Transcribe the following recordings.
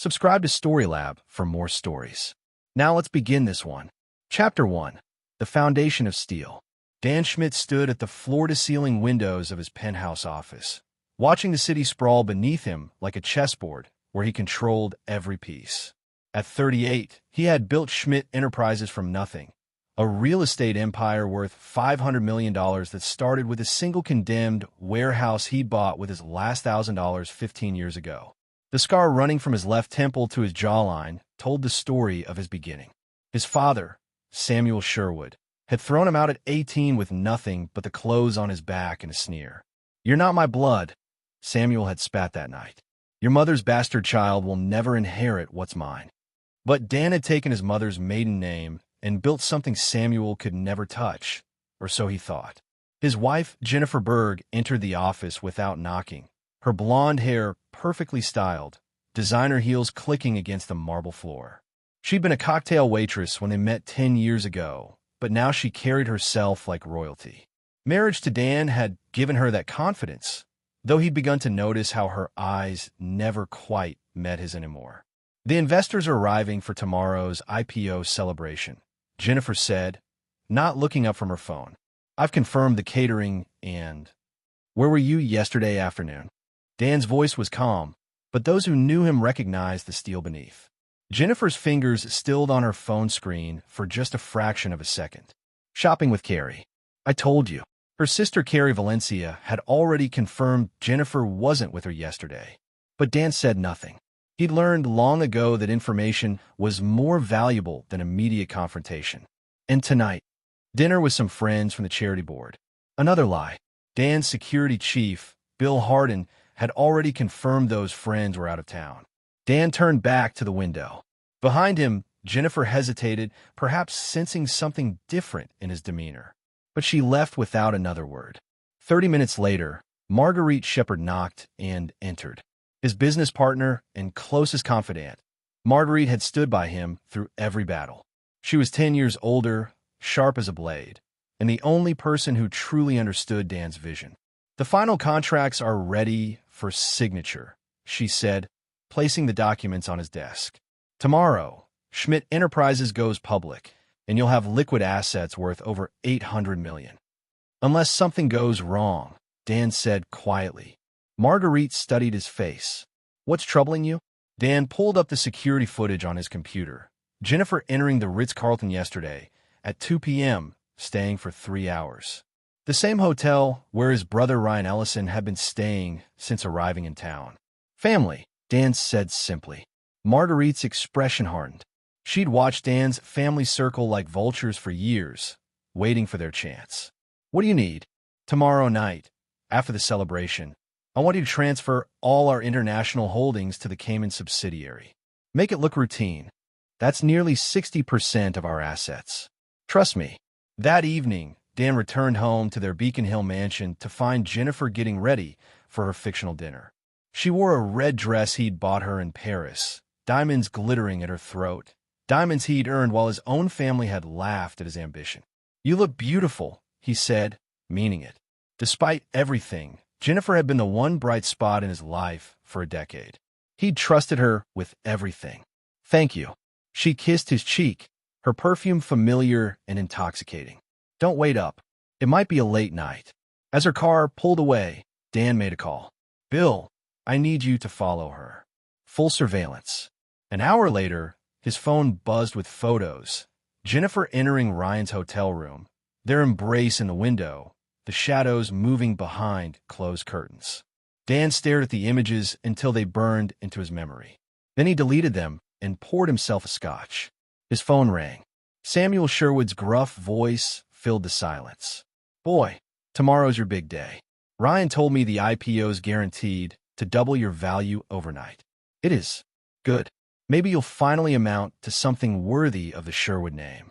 Subscribe to Storylab for more stories. Now let's begin this one. Chapter 1. The Foundation of Steel. Dan Schmidt stood at the floor-to-ceiling windows of his penthouse office, watching the city sprawl beneath him like a chessboard where he controlled every piece. At 38, he had built Schmidt Enterprises from nothing, a real estate empire worth $500 million that started with a single condemned warehouse he bought with his last $1,000 15 years ago. The scar running from his left temple to his jawline told the story of his beginning. His father, Samuel Sherwood, had thrown him out at 18 with nothing but the clothes on his back and a sneer. "You're not my blood," Samuel had spat that night. "Your mother's bastard child will never inherit what's mine." But Dan had taken his mother's maiden name and built something Samuel could never touch, or so he thought. His wife, Jennifer Berg, entered the office without knocking, her blonde hair perfectly styled, designer heels clicking against the marble floor. She'd been a cocktail waitress when they met 10 years ago, but now she carried herself like royalty. Marriage to Dan had given her that confidence, though he'd begun to notice how her eyes never quite met his anymore. "The investors are arriving for tomorrow's IPO celebration," Jennifer said, not looking up from her phone. "I've confirmed the catering and—" "Where were you yesterday afternoon?" Dan's voice was calm, but those who knew him recognized the steel beneath. Jennifer's fingers stilled on her phone screen for just a fraction of a second. "Shopping with Carrie. I told you." Her sister Carrie Valencia had already confirmed Jennifer wasn't with her yesterday, but Dan said nothing. He'd learned long ago that information was more valuable than immediate confrontation. And tonight, dinner with some friends from the charity board. Another lie. Dan's security chief, Bill Hardin, had already confirmed those friends were out of town. Dan turned back to the window. Behind him, Jennifer hesitated, perhaps sensing something different in his demeanor. But she left without another word. 30 minutes later, Marguerite Shepard knocked and entered. His business partner and closest confidant, Marguerite had stood by him through every battle. She was 10 years older, sharp as a blade, and the only person who truly understood Dan's vision. "The final contracts are ready for signature," she said, placing the documents on his desk. "Tomorrow, Schmidt Enterprises goes public, and you'll have liquid assets worth over $800 million. Unless something goes wrong," Dan said quietly. Marguerite studied his face. "What's troubling you?" Dan pulled up the security footage on his computer. Jennifer entering the Ritz-Carlton yesterday at 2 p.m., staying for 3 hours. The same hotel where his brother Ryan Ellison had been staying since arriving in town. "Family," Dan said simply. Marguerite's expression hardened. She'd watched Dan's family circle like vultures for years, waiting for their chance. "What do you need?" "Tomorrow night, after the celebration, I want you to transfer all our international holdings to the Cayman subsidiary. Make it look routine. That's nearly 60% of our assets. Trust me." That evening, Dan returned home to their Beacon Hill mansion to find Jennifer getting ready for her fictional dinner. She wore a red dress he'd bought her in Paris, diamonds glittering at her throat, diamonds he'd earned while his own family had laughed at his ambition. "You look beautiful," he said, meaning it. Despite everything, Jennifer had been the one bright spot in his life for a decade. He'd trusted her with everything. "Thank you." She kissed his cheek, her perfume familiar and intoxicating. "Don't wait up. It might be a late night." As her car pulled away, Dan made a call. "Bill, I need you to follow her." Full surveillance. An hour later, his phone buzzed with photos. Jennifer entering Ryan's hotel room, their embrace in the window, the shadows moving behind closed curtains. Dan stared at the images until they burned into his memory. Then he deleted them and poured himself a scotch. His phone rang. Samuel Sherwood's gruff voice filled the silence. "Boy, tomorrow's your big day. Ryan told me the IPO's guaranteed to double your value overnight." "It is. Good. Maybe you'll finally amount to something worthy of the Sherwood name."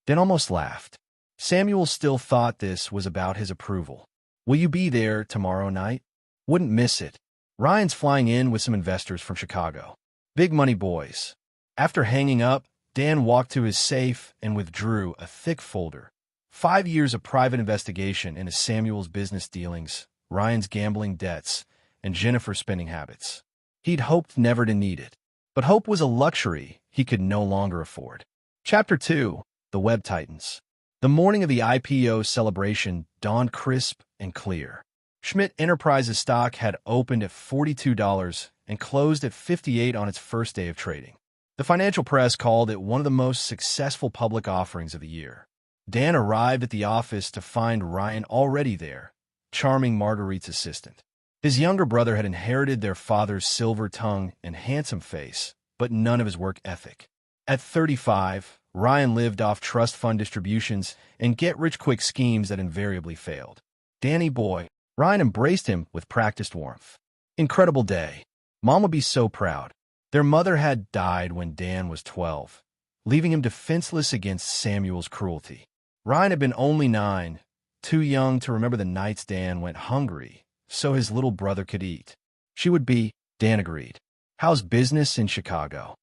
Dan almost laughed. Samuel still thought this was about his approval. "Will you be there tomorrow night?" "Wouldn't miss it. Ryan's flying in with some investors from Chicago. Big money boys." After hanging up, Dan walked to his safe and withdrew a thick folder. 5 years of private investigation into Samuel's business dealings, Ryan's gambling debts, and Jennifer's spending habits. He'd hoped never to need it. But hope was a luxury he could no longer afford. Chapter 2. The Web Titans. The morning of the IPO celebration dawned crisp and clear. Schmidt Enterprises stock had opened at $42 and closed at $58 on its first day of trading. The financial press called it one of the most successful public offerings of the year. Dan arrived at the office to find Ryan already there, charming Marguerite's assistant. His younger brother had inherited their father's silver tongue and handsome face, but none of his work ethic. At 35, Ryan lived off trust fund distributions and get-rich-quick schemes that invariably failed. Danny boy, Ryan embraced him with practiced warmth. Incredible day. Mom would be so proud. Their mother had died when Dan was 12, leaving him defenseless against Samuel's cruelty. Ryan had been only 9, too young to remember the nights Dan went hungry, so his little brother could eat. She would be, Dan agreed. How's business in Chicago?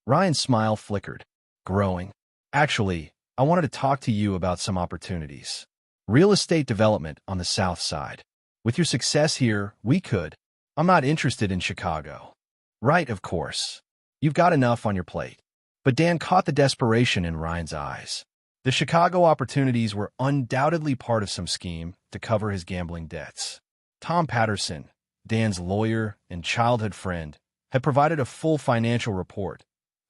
Ryan's smile flickered. Growing. Actually, I wanted to talk to you about some opportunities. Real estate development on the South Side. With your success here, we could. I'm not interested in Chicago. Right, of course. You've got enough on your plate. But Dan caught the desperation in Ryan's eyes. The Chicago opportunities were undoubtedly part of some scheme to cover his gambling debts. Tom Patterson, Dan's lawyer and childhood friend, had provided a full financial report.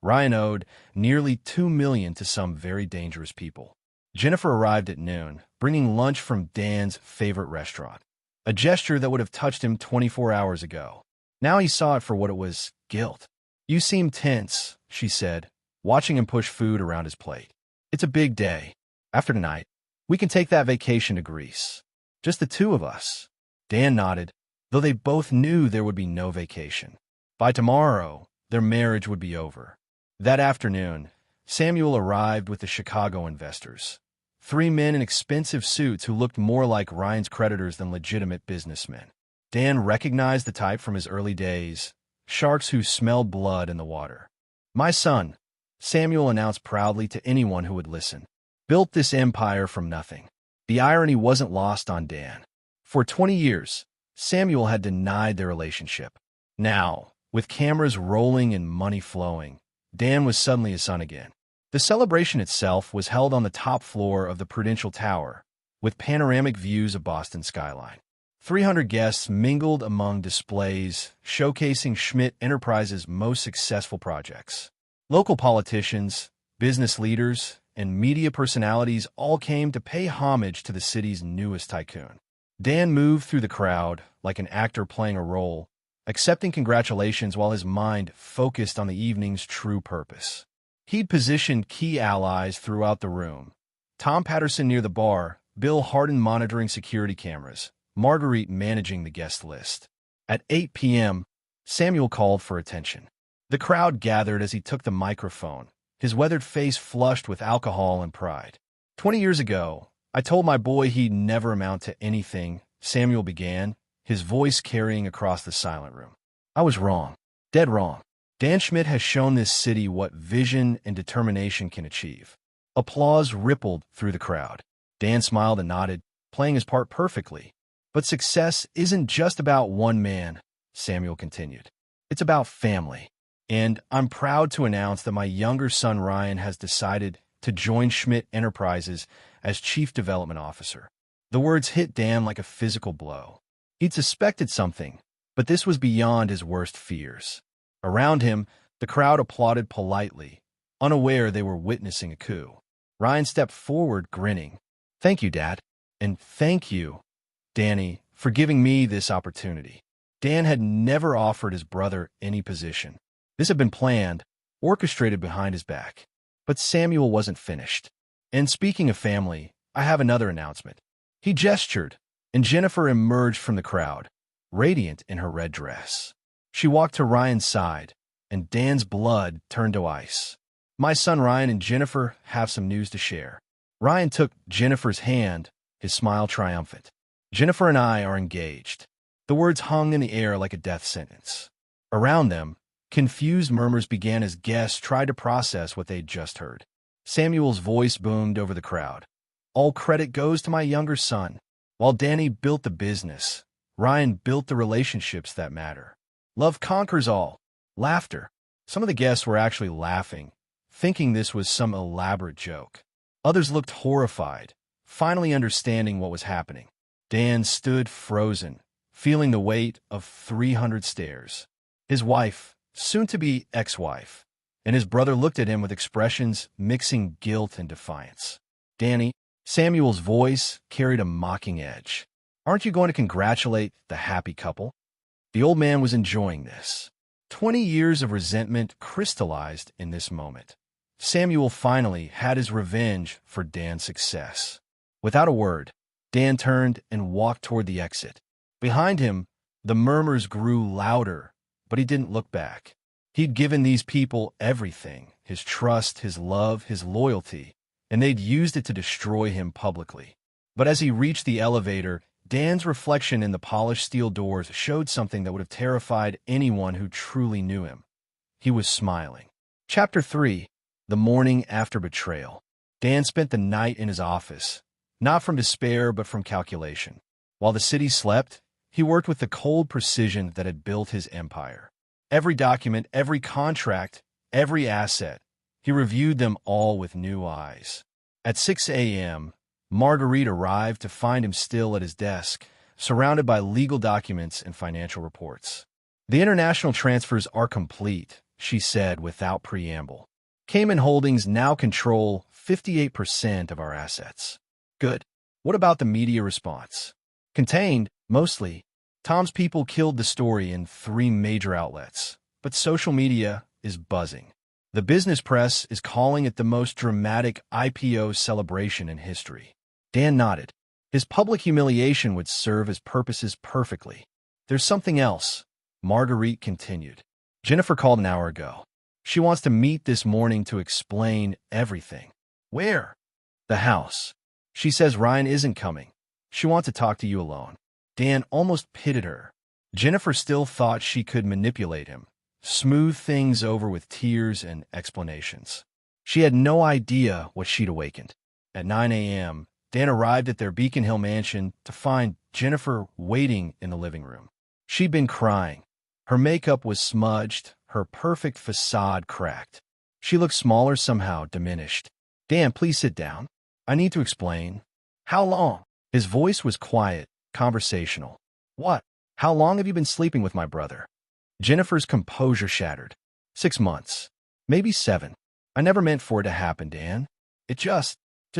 Ryan owed nearly $2 million to some very dangerous people. Jennifer arrived at noon, bringing lunch from Dan's favorite restaurant, a gesture that would have touched him 24 hours ago. Now he saw it for what it was, guilt. You seem tense, she said, watching him push food around his plate. It's a big day. After tonight, we can take that vacation to Greece. Just the two of us. Dan nodded, though they both knew there would be no vacation. By tomorrow, their marriage would be over. That afternoon, Samuel arrived with the Chicago investors. 3 men in expensive suits who looked more like Ryan's creditors than legitimate businessmen. Dan recognized the type from his early days, sharks who smelled blood in the water. My son, Samuel announced proudly to anyone who would listen, built this empire from nothing. The irony wasn't lost on Dan. For 20 years, Samuel had denied their relationship. Now, with cameras rolling and money flowing, Dan was suddenly his son again. The celebration itself was held on the top floor of the Prudential Tower, with panoramic views of Boston skyline. 300 guests mingled among displays showcasing Schmidt Enterprises' most successful projects. Local politicians, business leaders, and media personalities all came to pay homage to the city's newest tycoon. Dan moved through the crowd like an actor playing a role, accepting congratulations while his mind focused on the evening's true purpose. He'd positioned key allies throughout the room. Tom Patterson near the bar, Bill Hardin monitoring security cameras, Marguerite managing the guest list. At 8 p.m., Samuel called for attention. The crowd gathered as he took the microphone, his weathered face flushed with alcohol and pride. 20 years ago, I told my boy he'd never amount to anything, Samuel began, his voice carrying across the silent room. I was wrong. Dead wrong. Dan Schmidt has shown this city what vision and determination can achieve. Applause rippled through the crowd. Dan smiled and nodded, playing his part perfectly. But success isn't just about one man, Samuel continued. It's about family. And I'm proud to announce that my younger son Ryan has decided to join Schmidt Enterprises as Chief Development Officer. The words hit Dan like a physical blow. He'd suspected something, but this was beyond his worst fears. Around him, the crowd applauded politely, unaware they were witnessing a coup. Ryan stepped forward, grinning. Thank you, Dad. And thank you, Danny, for giving me this opportunity. Dan had never offered his brother any position. This had been planned, orchestrated behind his back. But Samuel wasn't finished. And speaking of family, I have another announcement. He gestured, and Jennifer emerged from the crowd, radiant in her red dress. She walked to Ryan's side, and Dan's blood turned to ice. My son Ryan and Jennifer have some news to share. Ryan took Jennifer's hand, his smile triumphant. Jennifer and I are engaged. The words hung in the air like a death sentence. Around them, confused murmurs began as guests tried to process what they'd just heard. Samuel's voice boomed over the crowd. All credit goes to my younger son. While Danny built the business, Ryan built the relationships that matter. Love conquers all. Laughter. Some of the guests were actually laughing, thinking this was some elaborate joke. Others looked horrified, finally understanding what was happening. Dan stood frozen, feeling the weight of 300 stares. His wife, soon-to-be ex-wife, and his brother looked at him with expressions mixing guilt and defiance. Danny, Samuel's voice carried a mocking edge. Aren't you going to congratulate the happy couple? The old man was enjoying this. 20 years of resentment crystallized in this moment. Samuel finally had his revenge for Dan's success. Without a word, Dan turned and walked toward the exit. Behind him, the murmurs grew louder, but he didn't look back. He'd given these people everything, his trust, his love, his loyalty, and they'd used it to destroy him publicly. But as he reached the elevator, Dan's reflection in the polished steel doors showed something that would have terrified anyone who truly knew him. He was smiling. Chapter 3. The morning after betrayal. Dan spent the night in his office, not from despair but from calculation. While the city slept, he worked with the cold precision that had built his empire. Every document, every contract, every asset, he reviewed them all with new eyes. At 6 a.m., Marguerite arrived to find him still at his desk, surrounded by legal documents and financial reports. The international transfers are complete, she said without preamble. Cayman Holdings now control 58% of our assets. Good. What about the media response? Contained, mostly. Tom's people killed the story in 3 major outlets, but social media is buzzing. The business press is calling it the most dramatic IPO celebration in history. Dan nodded. His public humiliation would serve his purposes perfectly. There's something else, Marguerite continued. Jennifer called an hour ago. She wants to meet this morning to explain everything. Where? The house. She says Ryan isn't coming. She wants to talk to you alone. Dan almost pitied her. Jennifer still thought she could manipulate him, smooth things over with tears and explanations. She had no idea what she'd awakened. At 9 a.m., Dan arrived at their Beacon Hill mansion to find Jennifer waiting in the living room. She'd been crying. Her makeup was smudged, her perfect facade cracked. She looked smaller somehow, diminished. Dan, please sit down. I need to explain. How long? His voice was quiet, conversational. What? How long have you been sleeping with my brother? Jennifer's composure shattered. 6 months. Maybe 7. I never meant for it to happen, Dan. It just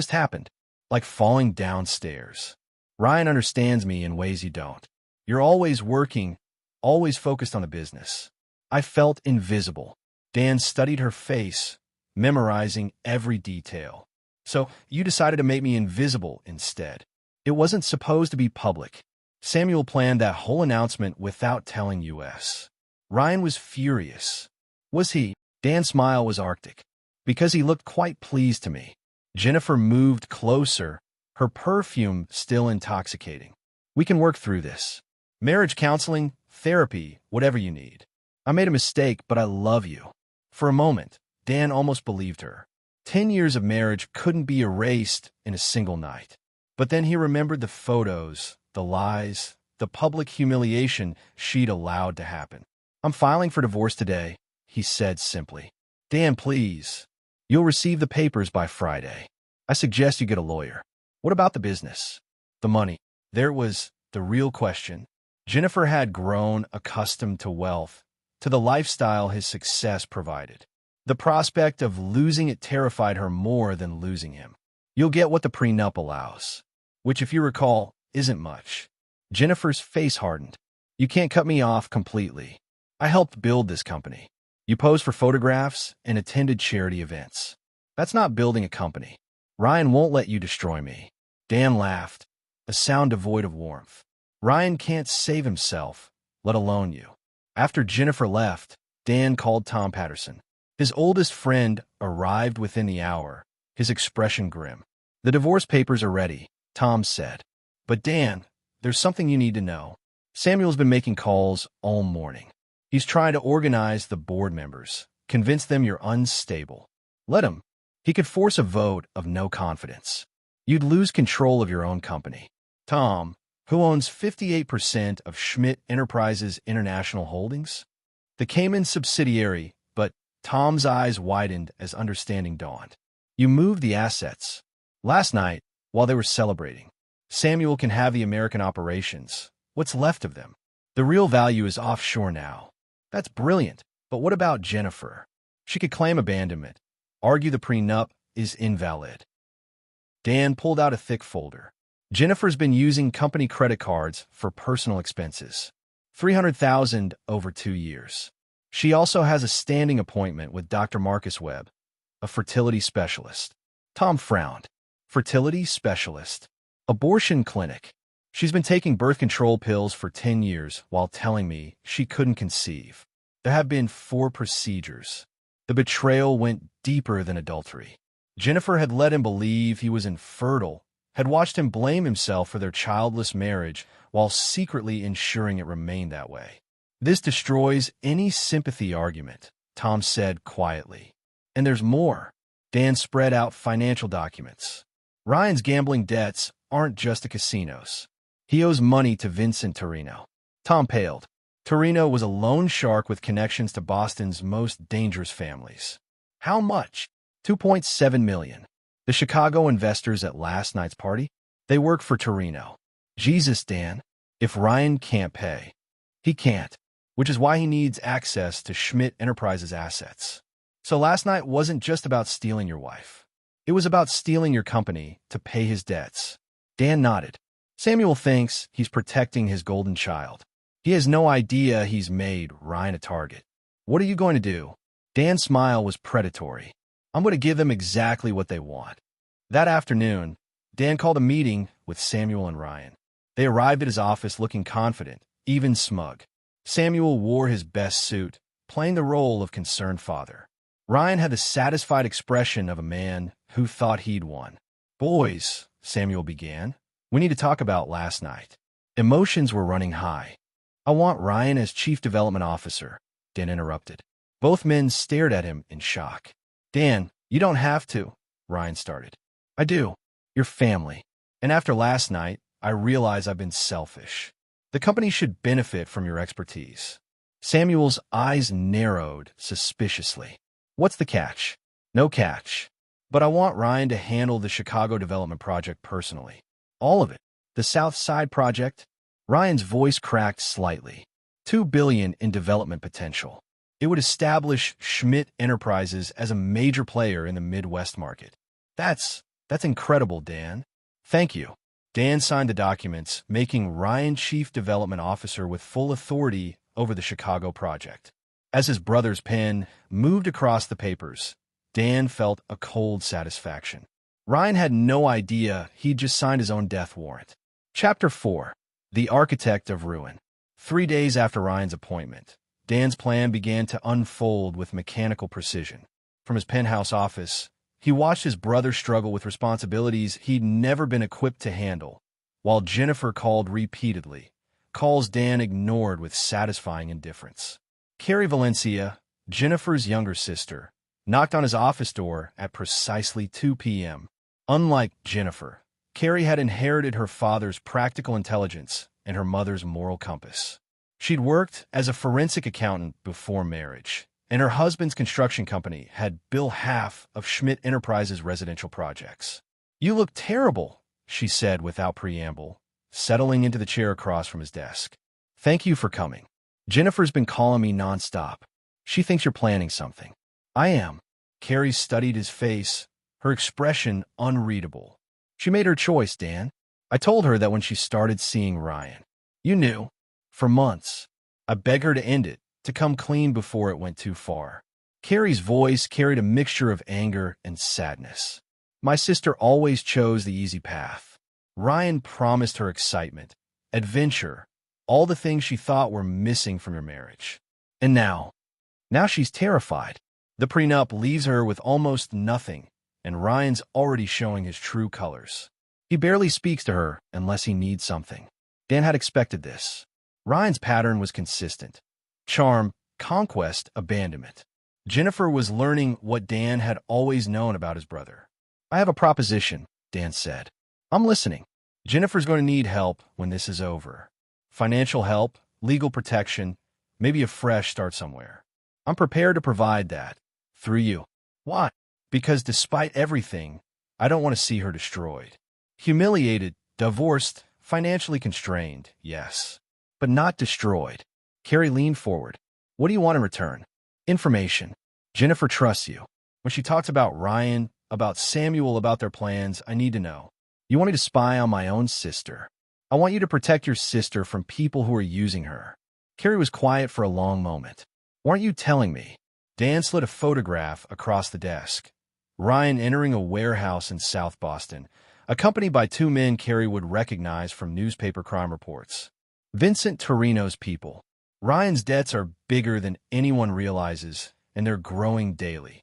happened. Like falling downstairs. Ryan understands me in ways you don't. You're always working, always focused on the business. I felt invisible. Dan studied her face, memorizing every detail. So you decided to make me invisible instead. It wasn't supposed to be public. Samuel planned that whole announcement without telling us. Ryan was furious. Was he? Dan's smile was arctic. Because he looked quite pleased to me. Jennifer moved closer, her perfume still intoxicating. We can work through this. Marriage counseling, therapy, whatever you need. I made a mistake, but I love you. For a moment, Dan almost believed her. 10 years of marriage couldn't be erased in a single night. But then he remembered the photos, the lies, the public humiliation she'd allowed to happen. I'm filing for divorce today, he said simply. Dan, please. You'll receive the papers by Friday. I suggest you get a lawyer. What about the business? The money. There was the real question. Jennifer had grown accustomed to wealth, to the lifestyle his success provided. The prospect of losing it terrified her more than losing him. You'll get what the prenup allows, which, if you recall, isn't much. Jennifer's face hardened. You can't cut me off completely. I helped build this company. You posed for photographs and attended charity events. That's not building a company. Ryan won't let you destroy me. Dan laughed, a sound devoid of warmth. Ryan can't save himself, let alone you. After Jennifer left, Dan called Tom Patterson. His oldest friend arrived within the hour, his expression grim. The divorce papers are ready, Tom said. But Dan, there's something you need to know. Samuel's been making calls all morning. He's trying to organize the board members, convince them you're unstable. Let him. He could force a vote of no confidence. You'd lose control of your own company. Tom, who owns 58% of Schmidt Enterprises International Holdings, the Cayman subsidiary, but Tom's eyes widened as understanding dawned. You moved the assets. Last night, while they were celebrating, Samuel can have the American operations. What's left of them? The real value is offshore now. That's brilliant. But what about Jennifer? She could claim abandonment, argue the prenup is invalid. Dan pulled out a thick folder. Jennifer's been using company credit cards for personal expenses. $300,000 over 2 years. She also has a standing appointment with Dr. Marcus Webb, a fertility specialist. Tom frowned. Fertility specialist. Abortion clinic. She's been taking birth control pills for 10 years while telling me she couldn't conceive. There have been 4 procedures. The betrayal went deeper than adultery. Jennifer had let him believe he was infertile, had watched him blame himself for their childless marriage while secretly ensuring it remained that way. This destroys any sympathy argument, Tom said quietly. And there's more. Dan spread out financial documents. Ryan's gambling debts aren't just the casinos. He owes money to Vincent Torino. Tom paled. Torino was a loan shark with connections to Boston's most dangerous families. How much? $2.7 million. The Chicago investors at last night's party? They work for Torino. Jesus, Dan. If Ryan can't pay, he can't, which is why he needs access to Schmidt Enterprises' assets. So last night wasn't just about stealing your wife. It was about stealing your company to pay his debts. Dan nodded. Samuel thinks he's protecting his golden child. He has no idea he's made Ryan a target. What are you going to do? Dan's smile was predatory. I'm going to give them exactly what they want. That afternoon, Dan called a meeting with Samuel and Ryan. They arrived at his office looking confident, even smug. Samuel wore his best suit, playing the role of concerned father. Ryan had the satisfied expression of a man who thought he'd won. Boys, Samuel began, we need to talk about last night. Emotions were running high. I want Ryan as Chief Development Officer, Dan interrupted. Both men stared at him in shock. Dan, you don't have to, Ryan started. I do. Your family. And after last night, I realize I've been selfish. The company should benefit from your expertise. Samuel's eyes narrowed suspiciously. What's the catch? No catch. But I want Ryan to handle the Chicago development project personally. All of it. The South Side project. Ryan's voice cracked slightly. $2 billion in development potential. It would establish Schmidt Enterprises as a major player in the Midwest market. That's incredible, Dan. Thank you. Dan signed the documents, making Ryan Chief Development Officer with full authority over the Chicago project. As his brother's pen moved across the papers, Dan felt a cold satisfaction. Ryan had no idea he'd just signed his own death warrant. Chapter 4. The Architect of Ruin. 3 days after Ryan's appointment, Dan's plan began to unfold with mechanical precision. From his penthouse office, he watched his brother struggle with responsibilities he'd never been equipped to handle, while Jennifer called repeatedly, calls Dan ignored with satisfying indifference. Carrie Valencia, Jennifer's younger sister, knocked on his office door at precisely 2 p.m. Unlike Jennifer, Carrie had inherited her father's practical intelligence and her mother's moral compass. She'd worked as a forensic accountant before marriage, and her husband's construction company had built half of Schmidt Enterprises' residential projects. You look terrible, she said without preamble, settling into the chair across from his desk. Thank you for coming. Jennifer's been calling me nonstop. She thinks you're planning something. I am. Carrie studied his face, her expression unreadable. She made her choice, Dan. I told her that when she started seeing Ryan. You knew. For months. I begged her to end it, to come clean before it went too far. Carrie's voice carried a mixture of anger and sadness. My sister always chose the easy path. Ryan promised her excitement, adventure, all the things she thought were missing from your marriage. And now she's terrified. The prenup leaves her with almost nothing, and Ryan's already showing his true colors. He barely speaks to her unless he needs something. Dan had expected this. Ryan's pattern was consistent. Charm, conquest, abandonment. Jennifer was learning what Dan had always known about his brother. I have a proposition, Dan said. I'm listening. Jennifer's going to need help when this is over. Financial help, legal protection, maybe a fresh start somewhere. I'm prepared to provide that, Through you. Why? Because despite everything, I don't want to see her destroyed. Humiliated, divorced, financially constrained, yes. But not destroyed. Carrie leaned forward. What do you want in return? Information. Jennifer trusts you. When she talks about Ryan, about Samuel, about their plans, I need to know. You want me to spy on my own sister. I want you to protect your sister from people who are using her. Carrie was quiet for a long moment. Weren't you telling me? Dan slid a photograph across the desk. Ryan entering a warehouse in South Boston, accompanied by two men Carrie would recognize from newspaper crime reports. Vincent Torino's people. Ryan's debts are bigger than anyone realizes, and they're growing daily.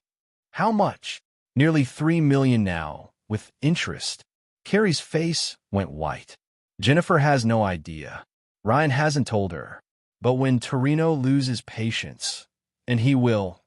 How much? Nearly $3 million now, with interest. Carrie's face went white. Jennifer has no idea. Ryan hasn't told her. But when Torino loses patience, and he will,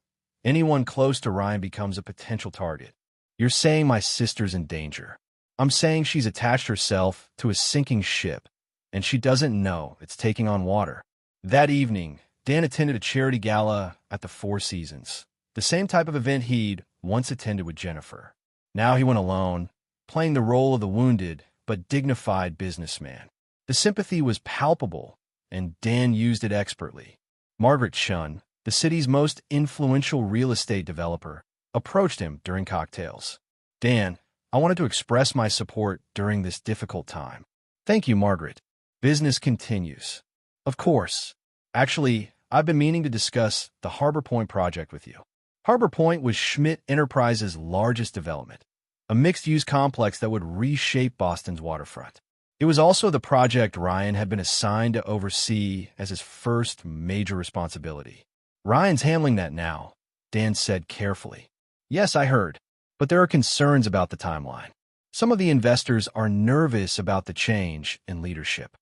anyone close to Ryan becomes a potential target. You're saying my sister's in danger. I'm saying she's attached herself to a sinking ship, and she doesn't know it's taking on water. That evening, Dan attended a charity gala at the Four Seasons, the same type of event he'd once attended with Jennifer. Now he went alone, playing the role of the wounded but dignified businessman. The sympathy was palpable, and Dan used it expertly. Margaret Chun, the city's most influential real estate developer, approached him during cocktails. Dan, I wanted to express my support during this difficult time. Thank you, Margaret. Business continues. Of course. Actually, I've been meaning to discuss the Harbor Point project with you. Harbor Point was Schmidt Enterprises' largest development, a mixed-use complex that would reshape Boston's waterfront. It was also the project Ryan had been assigned to oversee as his first major responsibility. Ryan's handling that now, Dan said carefully. Yes, I heard, but there are concerns about the timeline. Some of the investors are nervous about the change in leadership.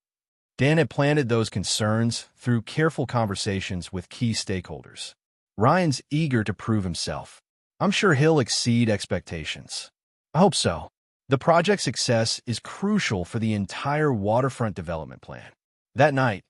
Dan had planted those concerns through careful conversations with key stakeholders. Ryan's eager to prove himself. I'm sure he'll exceed expectations. I hope so. The project's success is crucial for the entire waterfront development plan. That night,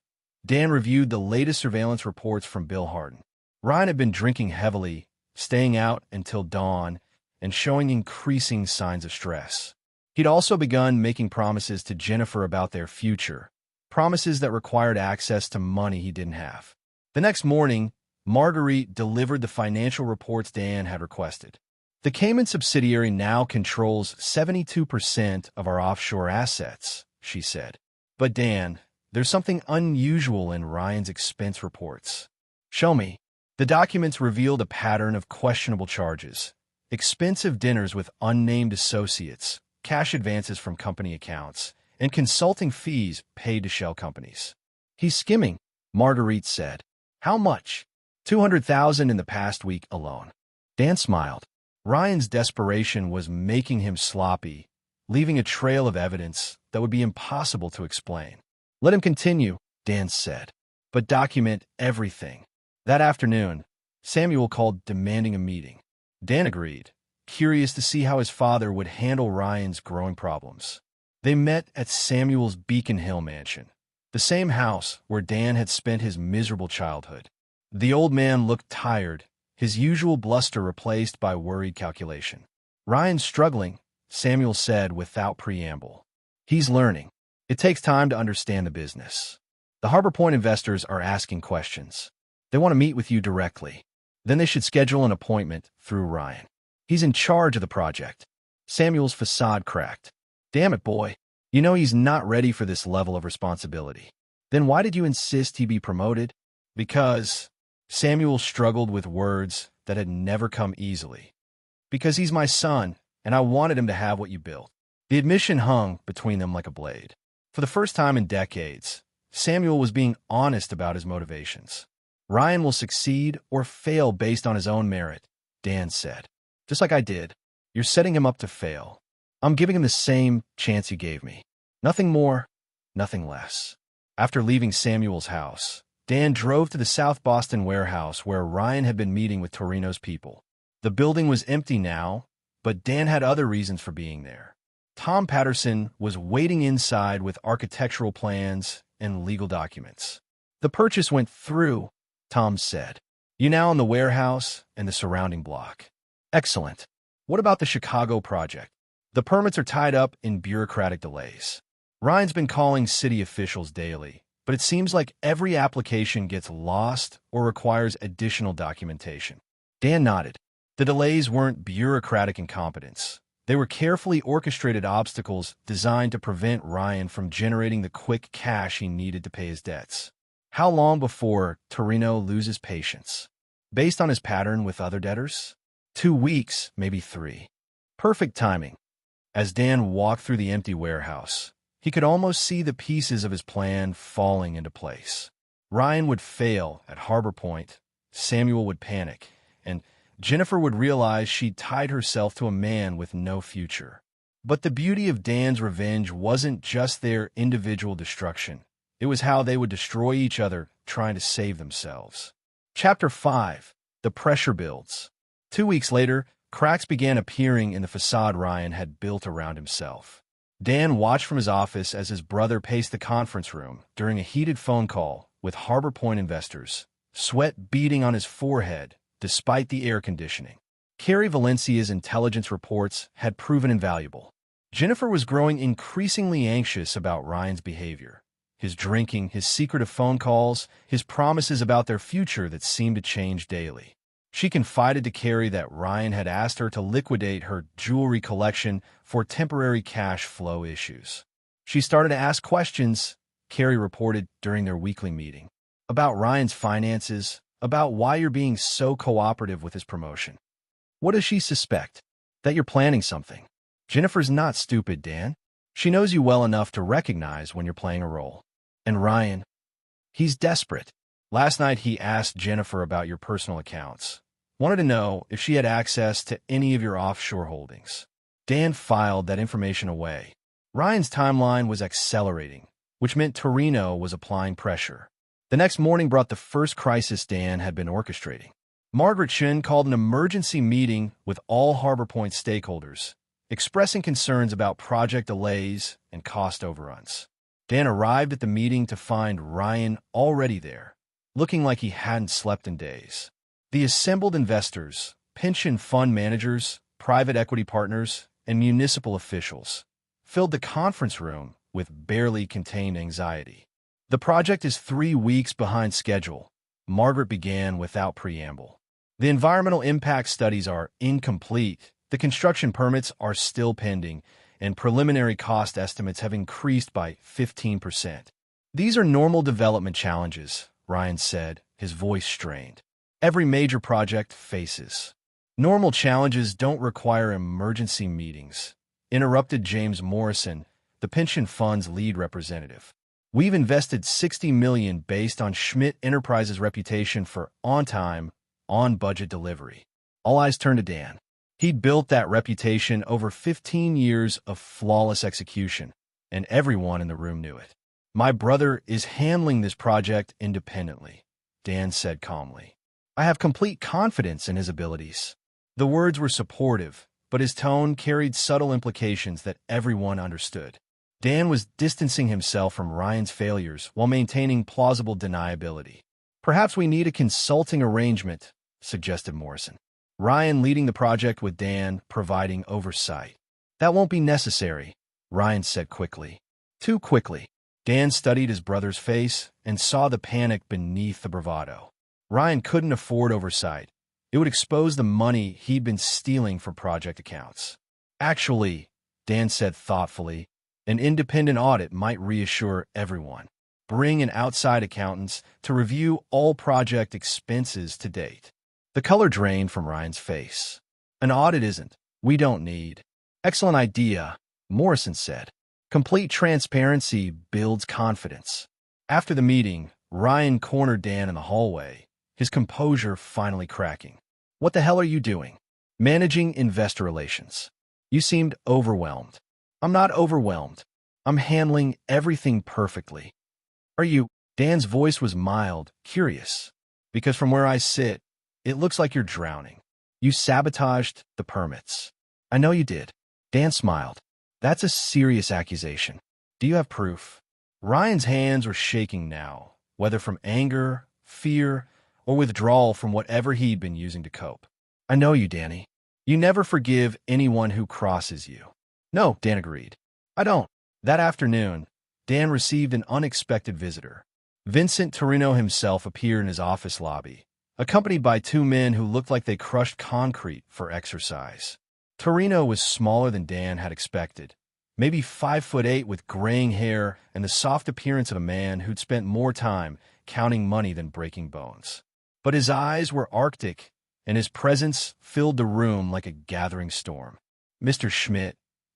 Dan reviewed the latest surveillance reports from Bill Hardin. Ryan had been drinking heavily, staying out until dawn, and showing increasing signs of stress. He'd also begun making promises to Jennifer about their future, promises that required access to money he didn't have. The next morning, Marguerite delivered the financial reports Dan had requested. The Cayman subsidiary now controls 72% of our offshore assets, she said. But Dan, there's something unusual in Ryan's expense reports. Show me. The documents revealed a pattern of questionable charges, expensive dinners with unnamed associates, cash advances from company accounts, and consulting fees paid to shell companies. He's skimming, Marguerite said. How much? $200,000 in the past week alone. Dan smiled. Ryan's desperation was making him sloppy, leaving a trail of evidence that would be impossible to explain. Let him continue, Dan said, but document everything. That afternoon, Samuel called demanding a meeting. Dan agreed, curious to see how his father would handle Ryan's growing problems. They met at Samuel's Beacon Hill mansion, the same house where Dan had spent his miserable childhood. The old man looked tired, his usual bluster replaced by worried calculation. Ryan's struggling, Samuel said without preamble. He's learning. It takes time to understand the business. The Harbor Point investors are asking questions. They want to meet with you directly. Then they should schedule an appointment through Ryan. He's in charge of the project. Samuel's facade cracked. Damn it, boy. You know he's not ready for this level of responsibility. Then why did you insist he be promoted? Because Samuel struggled with words that had never come easily. Because he's my son, and I wanted him to have what you built. The admission hung between them like a blade. For the first time in decades, Samuel was being honest about his motivations. Ryan will succeed or fail based on his own merit, Dan said. Just like I did. You're setting him up to fail. I'm giving him the same chance you gave me. Nothing more, nothing less. After leaving Samuel's house, Dan drove to the South Boston warehouse where Ryan had been meeting with Torino's people. The building was empty now, but Dan had other reasons for being there. Tom Patterson was waiting inside with architectural plans and legal documents. The purchase went through, Tom said. You now own the warehouse and the surrounding block. Excellent. What about the Chicago project? The permits are tied up in bureaucratic delays. Ryan's been calling city officials daily, but it seems like every application gets lost or requires additional documentation. Dan nodded. The delays weren't bureaucratic incompetence. They were carefully orchestrated obstacles designed to prevent Ryan from generating the quick cash he needed to pay his debts. How long before Torino loses patience? Based on his pattern with other debtors? 2 weeks, maybe 3. Perfect timing. As Dan walked through the empty warehouse, he could almost see the pieces of his plan falling into place. Ryan would fail at Harbor Point, Samuel would panic, and Jennifer would realize she'd tied herself to a man with no future. But the beauty of Dan's revenge wasn't just their individual destruction. It was how they would destroy each other trying to save themselves. Chapter 5. The Pressure Builds. 2 weeks later, cracks began appearing in the facade Ryan had built around himself. Dan watched from his office as his brother paced the conference room during a heated phone call with Harbor Point investors, sweat beading on his forehead despite the air conditioning. Carrie Valencia's intelligence reports had proven invaluable. Jennifer was growing increasingly anxious about Ryan's behavior. His drinking, his secretive phone calls, his promises about their future that seemed to change daily. She confided to Carrie that Ryan had asked her to liquidate her jewelry collection for temporary cash flow issues. She started to ask questions, Carrie reported during their weekly meeting, about Ryan's finances, about why you're being so cooperative with his promotion. What does she suspect? That you're planning something. Jennifer's not stupid, Dan. She knows you well enough to recognize when you're playing a role. And Ryan, he's desperate. Last night he asked Jennifer about your personal accounts. Wanted to know if she had access to any of your offshore holdings. Dan filed that information away. Ryan's timeline was accelerating, which meant Torino was applying pressure. The next morning brought the first crisis Dan had been orchestrating. Margaret Shin called an emergency meeting with all Harbor Point stakeholders, expressing concerns about project delays and cost overruns. Dan arrived at the meeting to find Ryan already there, looking like he hadn't slept in days. The assembled investors, pension fund managers, private equity partners, and municipal officials filled the conference room with barely contained anxiety. The project is 3 weeks behind schedule, Margaret began without preamble. The environmental impact studies are incomplete, the construction permits are still pending, and preliminary cost estimates have increased by 15%. These are normal development challenges, Ryan said, his voice strained. Every major project faces. Normal challenges don't require emergency meetings, interrupted James Morrison, the pension fund's lead representative. We've invested $60 million based on Schmidt Enterprises' reputation for on-time, on-budget delivery. All eyes turned to Dan. He'd built that reputation over 15 years of flawless execution, and everyone in the room knew it. My brother is handling this project independently, Dan said calmly. I have complete confidence in his abilities. The words were supportive, but his tone carried subtle implications that everyone understood. Dan was distancing himself from Ryan's failures while maintaining plausible deniability. Perhaps we need a consulting arrangement, suggested Morrison. Ryan leading the project with Dan providing oversight. That won't be necessary, Ryan said quickly. Too quickly. Dan studied his brother's face and saw the panic beneath the bravado. Ryan couldn't afford oversight. It would expose the money he'd been stealing from project accounts. Actually, Dan said thoughtfully, an independent audit might reassure everyone. Bring in outside accountants to review all project expenses to date. The color drained from Ryan's face. An audit isn't. We don't need. Excellent idea, Morrison said. Complete transparency builds confidence. After the meeting, Ryan cornered Dan in the hallway, his composure finally cracking. What the hell are you doing? Managing investor relations. You seemed overwhelmed. I'm not overwhelmed. I'm handling everything perfectly. Are you? Dan's voice was mild, curious. Because from where I sit, it looks like you're drowning. You sabotaged the permits. I know you did. Dan smiled. That's a serious accusation. Do you have proof? Ryan's hands were shaking now, whether from anger, fear, or withdrawal from whatever he'd been using to cope. I know you, Danny. You never forgive anyone who crosses you. No, Dan agreed. I don't. That afternoon, Dan received an unexpected visitor. Vincent Torino himself appeared in his office lobby, accompanied by two men who looked like they crushed concrete for exercise. Torino was smaller than Dan had expected, maybe 5'8" with graying hair and the soft appearance of a man who'd spent more time counting money than breaking bones. But his eyes were arctic, and his presence filled the room like a gathering storm. Mr. Schmidt,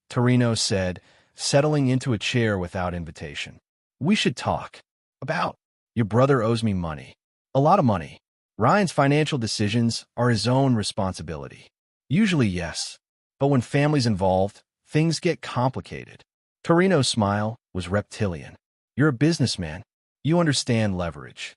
Torino said, settling into a chair without invitation. We should talk. About? Your brother owes me money. A lot of money. Ryan's financial decisions are his own responsibility. Usually, yes. But when family's involved, things get complicated. Torino's smile was reptilian. You're a businessman. You understand leverage.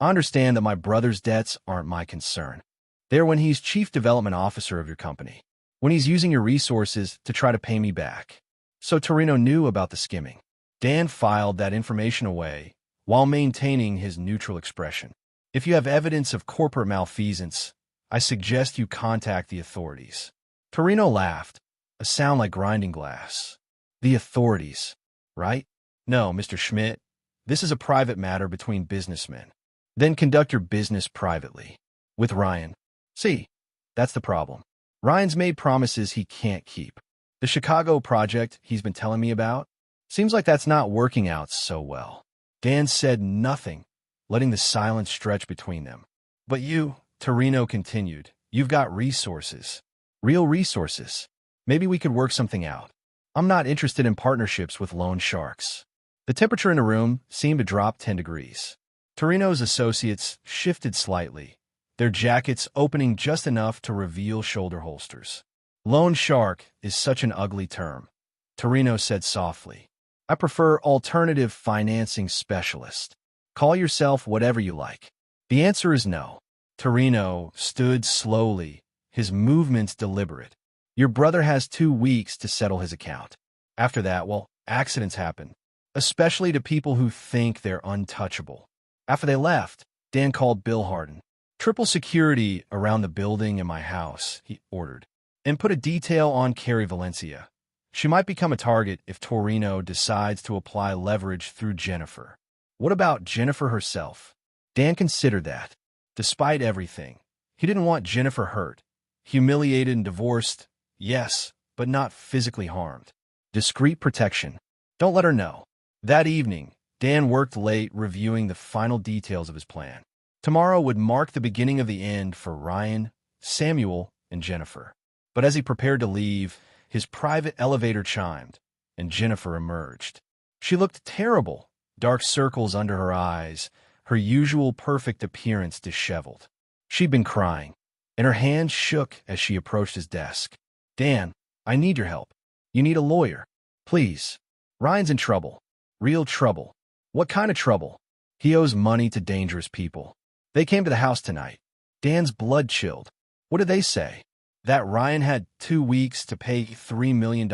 I understand that my brother's debts aren't my concern. They're when he's chief development officer of your company, when he's using your resources to try to pay me back. So Torino knew about the skimming. Dan filed that information away while maintaining his neutral expression. If you have evidence of corporate malfeasance, I suggest you contact the authorities. Torino laughed, a sound like grinding glass. The authorities, right? No, Mr. Schmidt. This is a private matter between businessmen. Then conduct your business privately. With Ryan. See, that's the problem. Ryan's made promises he can't keep. The Chicago project he's been telling me about, seems like that's not working out so well. Dan said nothing, letting the silence stretch between them. But you, Torino continued, you've got resources. Real resources. Maybe we could work something out. I'm not interested in partnerships with loan sharks. The temperature in the room seemed to drop 10 degrees. Torino's associates shifted slightly, their jackets opening just enough to reveal shoulder holsters. Loan shark is such an ugly term, Torino said softly. I prefer alternative financing specialist. Call yourself whatever you like. The answer is no. Torino stood slowly, his movements deliberate. Your brother has 2 weeks to settle his account. After that, well, accidents happen, especially to people who think they're untouchable. After they left, Dan called Bill Harden. Triple security around the building and my house, he ordered. And put a detail on Carrie Valencia. She might become a target if Torino decides to apply leverage through Jennifer. What about Jennifer herself? Dan considered that. Despite everything, he didn't want Jennifer hurt. Humiliated and divorced, yes, but not physically harmed. Discreet protection. Don't let her know. That evening, Dan worked late reviewing the final details of his plan. Tomorrow would mark the beginning of the end for Ryan, Samuel, and Jennifer. But as he prepared to leave, his private elevator chimed, and Jennifer emerged. She looked terrible, dark circles under her eyes, her usual perfect appearance disheveled. She'd been crying, and her hands shook as she approached his desk. Dan, I need your help. You need a lawyer. Please. Ryan's in trouble. Real trouble. What kind of trouble? He owes money to dangerous people. They came to the house tonight. Dan's blood chilled. What did they say? That Ryan had 2 weeks to pay $3 million,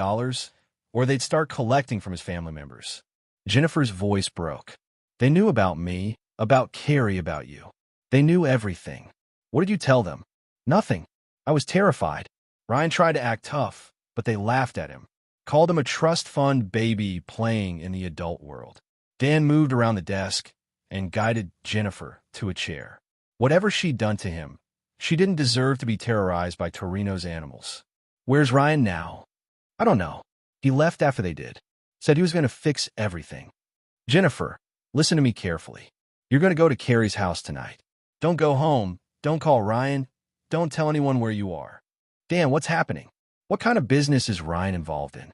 or they'd start collecting from his family members. Jennifer's voice broke. They knew about me, about Carrie, about you. They knew everything. What did you tell them? Nothing. I was terrified. Ryan tried to act tough, but they laughed at him, called him a trust fund baby playing in the adult world. Dan moved around the desk and guided Jennifer to a chair. Whatever she'd done to him, she didn't deserve to be terrorized by Torino's animals. Where's Ryan now? I don't know. He left after they did. Said he was going to fix everything. Jennifer, listen to me carefully. You're going to go to Carrie's house tonight. Don't go home. Don't call Ryan. Don't tell anyone where you are. Dan, what's happening? What kind of business is Ryan involved in?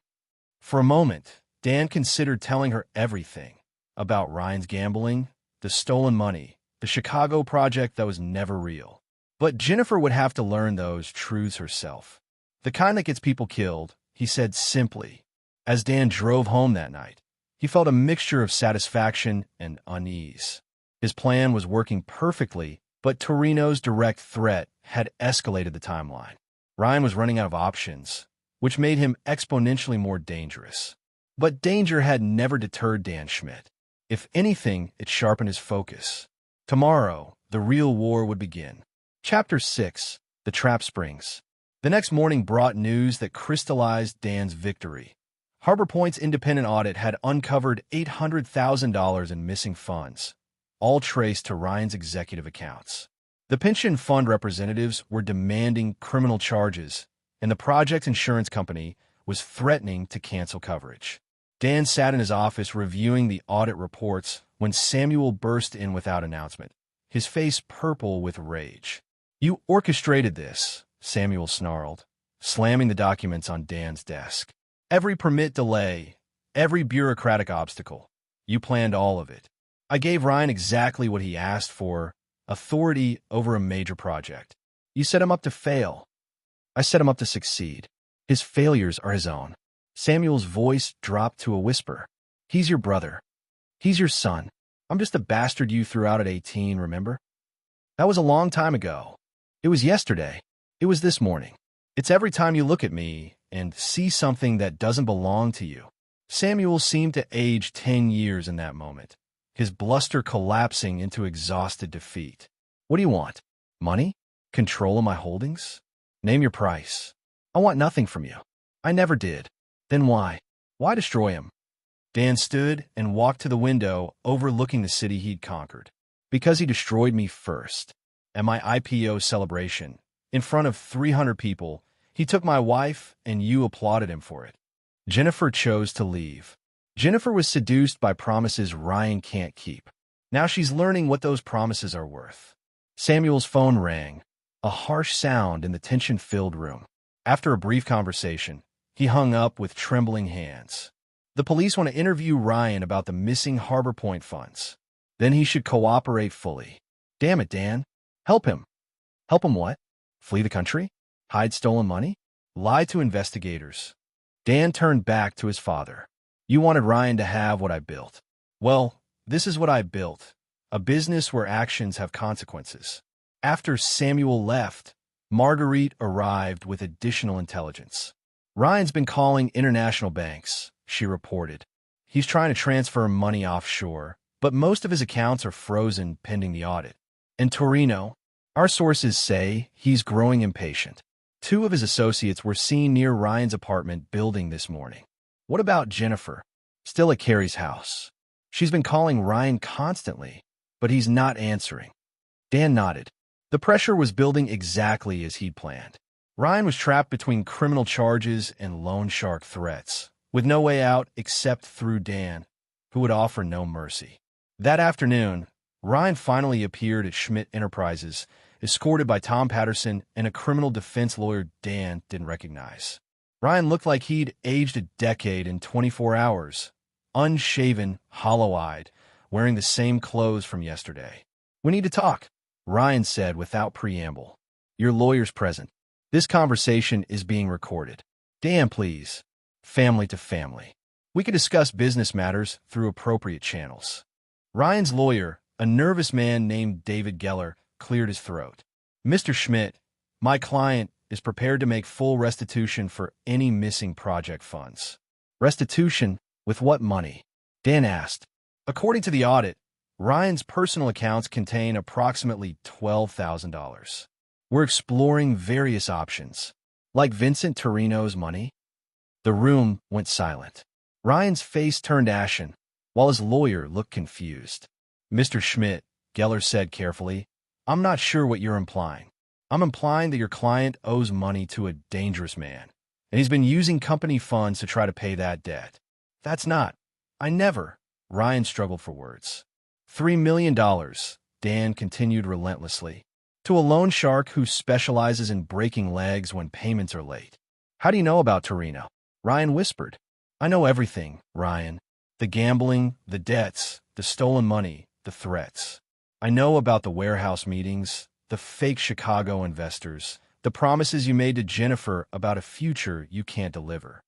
For a moment, Dan considered telling her everything about Ryan's gambling, the stolen money, the Chicago project that was never real. But Jennifer would have to learn those truths herself. The kind that gets people killed, he said simply. As Dan drove home that night, he felt a mixture of satisfaction and unease. His plan was working perfectly, but Torino's direct threat had escalated the timeline. Ryan was running out of options, which made him exponentially more dangerous. But danger had never deterred Dan Schmidt. If anything, it sharpened his focus. Tomorrow, the real war would begin. Chapter 6. The Trap Springs. The next morning brought news that crystallized Dan's victory. Harbor Point's independent audit had uncovered $800,000 in missing funds, all traced to Ryan's executive accounts. The pension fund representatives were demanding criminal charges, and the project insurance company was threatening to cancel coverage. Dan sat in his office reviewing the audit reports when Samuel burst in without announcement, his face purple with rage. "You orchestrated this," Samuel snarled, slamming the documents on Dan's desk. "Every permit delay, every bureaucratic obstacle. You planned all of it. I gave Ryan exactly what he asked for, authority over a major project. You set him up to fail. I set him up to succeed. His failures are his own." Samuel's voice dropped to a whisper. "He's your brother. He's your son. I'm just a bastard you threw out at 18, remember? That was a long time ago. It was yesterday. It was this morning. It's every time you look at me and see something that doesn't belong to you." Samuel seemed to age 10 years in that moment, his bluster collapsing into exhausted defeat. "What do you want? Money? Control of my holdings? Name your price. I want nothing from you. I never did. Then why? Why destroy him?" Dan stood and walked to the window overlooking the city he'd conquered. "Because he destroyed me first. At my IPO celebration, in front of 300 people, he took my wife and you applauded him for it. Jennifer chose to leave. Jennifer was seduced by promises Ryan can't keep. Now she's learning what those promises are worth." Samuel's phone rang, a harsh sound in the tension-filled room. After a brief conversation, he hung up with trembling hands. "The police want to interview Ryan about the missing Harbor Point funds. Then he should cooperate fully." "Damn it, Dan. Help him." "Help him what? Flee the country? Hide stolen money? Lie to investigators?" Dan turned back to his father. "You wanted Ryan to have what I built. Well, this is what I built. A business where actions have consequences." After Samuel left, Marguerite arrived with additional intelligence. "Ryan's been calling international banks," she reported. "He's trying to transfer money offshore, but most of his accounts are frozen pending the audit. In Torino, our sources say he's growing impatient. 2 of his associates were seen near Ryan's apartment building this morning." "What about Jennifer?" "Still at Carrie's house. She's been calling Ryan constantly, but he's not answering." Dan nodded. The pressure was building exactly as he'd planned. Ryan was trapped between criminal charges and loan shark threats, with no way out except through Dan, who would offer no mercy. That afternoon, Ryan finally appeared at Schmidt Enterprises, escorted by Tom Patterson and a criminal defense lawyer Dan didn't recognize. Ryan looked like he'd aged a decade in 24 hours, unshaven, hollow-eyed, wearing the same clothes from yesterday. "We need to talk," Ryan said without preamble. "Your lawyer's present. This conversation is being recorded. Dan, please. Family to family. We can discuss business matters through appropriate channels." Ryan's lawyer, a nervous man named David Geller, cleared his throat. "Mr. Schmidt, my client is prepared to make full restitution for any missing project funds." "Restitution? With what money?" Dan asked. "According to the audit, Ryan's personal accounts contain approximately $12,000. We're exploring various options, like Vincent Torino's money." The room went silent. Ryan's face turned ashen, while his lawyer looked confused. "Mr. Schmidt," Geller said carefully, "I'm not sure what you're implying. I'm implying that your client owes money to a dangerous man, and he's been using company funds to try to pay that debt. That's not. I never." Ryan struggled for words. $3 million, Dan continued relentlessly. "To a loan shark who specializes in breaking legs when payments are late." "How do you know about Torino?" Ryan whispered. "I know everything, Ryan. The gambling, the debts, the stolen money, the threats. I know about the warehouse meetings, the fake Chicago investors, the promises you made to Jennifer about a future you can't deliver."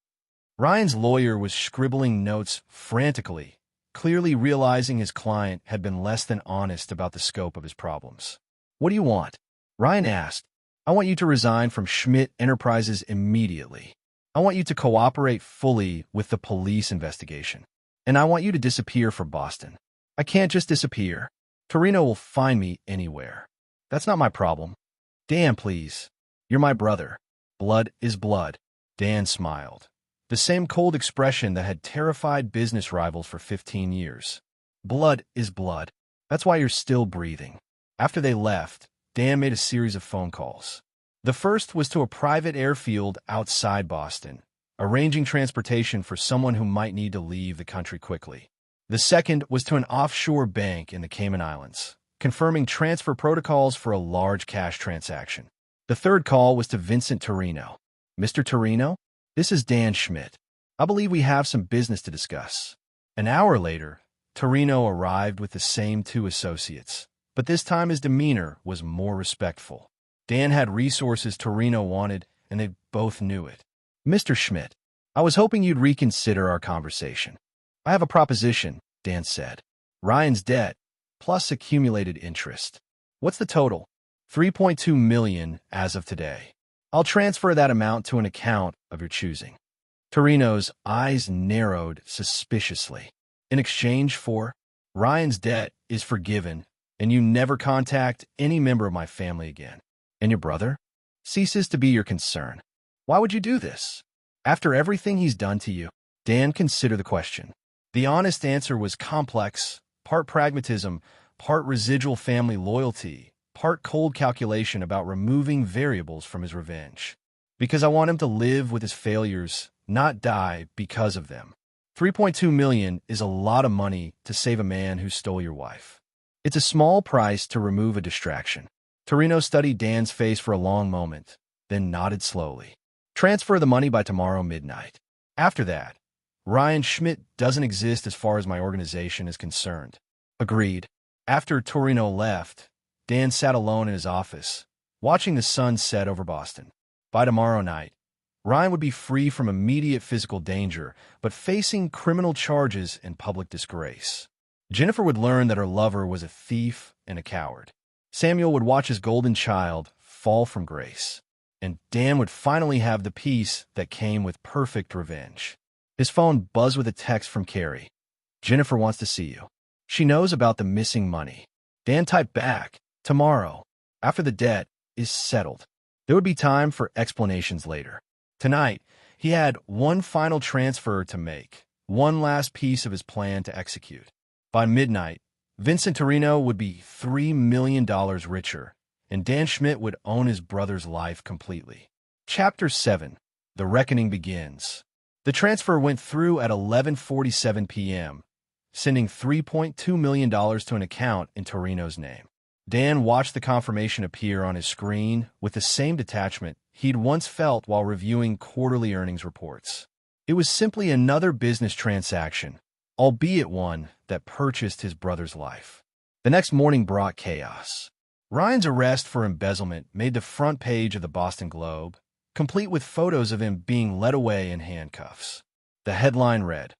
Ryan's lawyer was scribbling notes frantically, clearly realizing his client had been less than honest about the scope of his problems. "What do you want?" Ryan asked. "I want you to resign from Schmidt Enterprises immediately. I want you to cooperate fully with the police investigation. And I want you to disappear from Boston." "I can't just disappear." Torino will find me anywhere. That's not my problem. Dan, please. You're my brother. Blood is blood. Dan smiled. The same cold expression that had terrified business rivals for 15 years. Blood is blood. That's why you're still breathing. After they left, Dan made a series of phone calls. The first was to a private airfield outside Boston, arranging transportation for someone who might need to leave the country quickly. The second was to an offshore bank in the Cayman Islands, confirming transfer protocols for a large cash transaction. The third call was to Vincent Torino. Mr. Torino, this is Dan Schmidt. I believe we have some business to discuss. An hour later, Torino arrived with the same two associates, but this time his demeanor was more respectful. Dan had resources Torino wanted, and they both knew it. Mr. Schmidt, I was hoping you'd reconsider our conversation. I have a proposition, Dan said. Ryan's debt, plus accumulated interest. What's the total? $3.2 million as of today. I'll transfer that amount to an account of your choosing. Torino's eyes narrowed suspiciously. In exchange for, Ryan's debt is forgiven, and you never contact any member of my family again. And your brother? Ceases to be your concern. Why would you do this? After everything he's done to you? Dan considered the question. The honest answer was complex, part pragmatism, part residual family loyalty, part cold calculation about removing variables from his revenge. Because I want him to live with his failures, not die because of them. $3.2 million is a lot of money to save a man who stole your wife. It's a small price to remove a distraction. Torino studied Dan's face for a long moment, then nodded slowly. Transfer the money by tomorrow midnight. After that, Ryan Schmidt doesn't exist as far as my organization is concerned. Agreed. After Torino left, Dan sat alone in his office, watching the sun set over Boston. By tomorrow night, Ryan would be free from immediate physical danger, but facing criminal charges and public disgrace. Jennifer would learn that her lover was a thief and a coward. Samuel would watch his golden child fall from grace. And Dan would finally have the peace that came with perfect revenge. His phone buzzed with a text from Carrie. Jennifer wants to see you. She knows about the missing money. Dan typed back, tomorrow, after the debt is settled. There would be time for explanations later. Tonight, he had one final transfer to make, one last piece of his plan to execute. By midnight, Vincent Torino would be $3 million richer, and Dan Schmidt would own his brother's life completely. Chapter 7. The Reckoning Begins. The transfer went through at 11:47 p.m., sending $3.2 million to an account in Torino's name. Dan watched the confirmation appear on his screen with the same detachment he'd once felt while reviewing quarterly earnings reports. It was simply another business transaction, albeit one that purchased his brother's life. The next morning brought chaos. Ryan's arrest for embezzlement made the front page of the Boston Globe, complete with photos of him being led away in handcuffs. The headline read,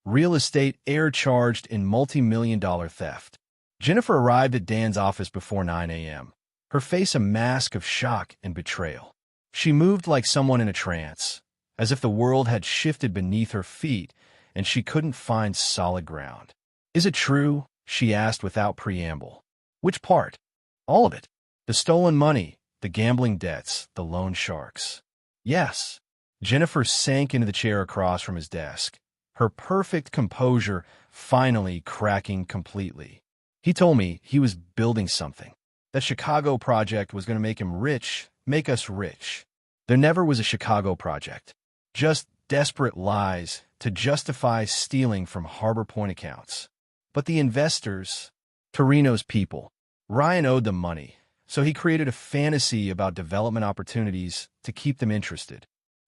Real estate heir charged in multi-million-dollar theft. Jennifer arrived at Dan's office before 9 a.m., her face a mask of shock and betrayal. She moved like someone in a trance, as if the world had shifted beneath her feet and she couldn't find solid ground. Is it true? She asked without preamble. Which part? All of it. The stolen money, the gambling debts, the loan sharks. Yes. Jennifer sank into the chair across from his desk, her perfect composure finally cracking completely. He told me he was building something. That Chicago project was going to make him rich, make us rich. There never was a Chicago project. Just desperate lies to justify stealing from Harbor Point accounts. But the investors, Torino's people, Ryan owed them money, so he created a fantasy about development opportunities to keep them interested.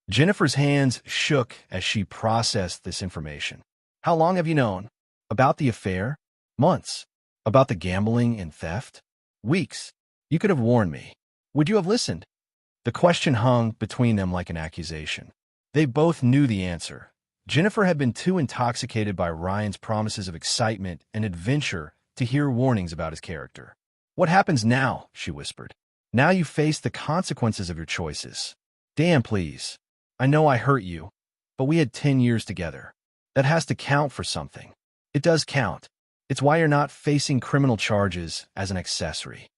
Jennifer's hands shook as she processed this information. How long have you known? About the affair? Months. About the gambling and theft? Weeks. You could have warned me. Would you have listened? The question hung between them like an accusation. They both knew the answer. Jennifer had been too intoxicated by Ryan's promises of excitement and adventure to hear warnings about his character. What happens now? She whispered. Now you face the consequences of your choices. Dan, please. I know I hurt you, but we had 10 years together. That has to count for something. It does count. It's why you're not facing criminal charges as an accessory.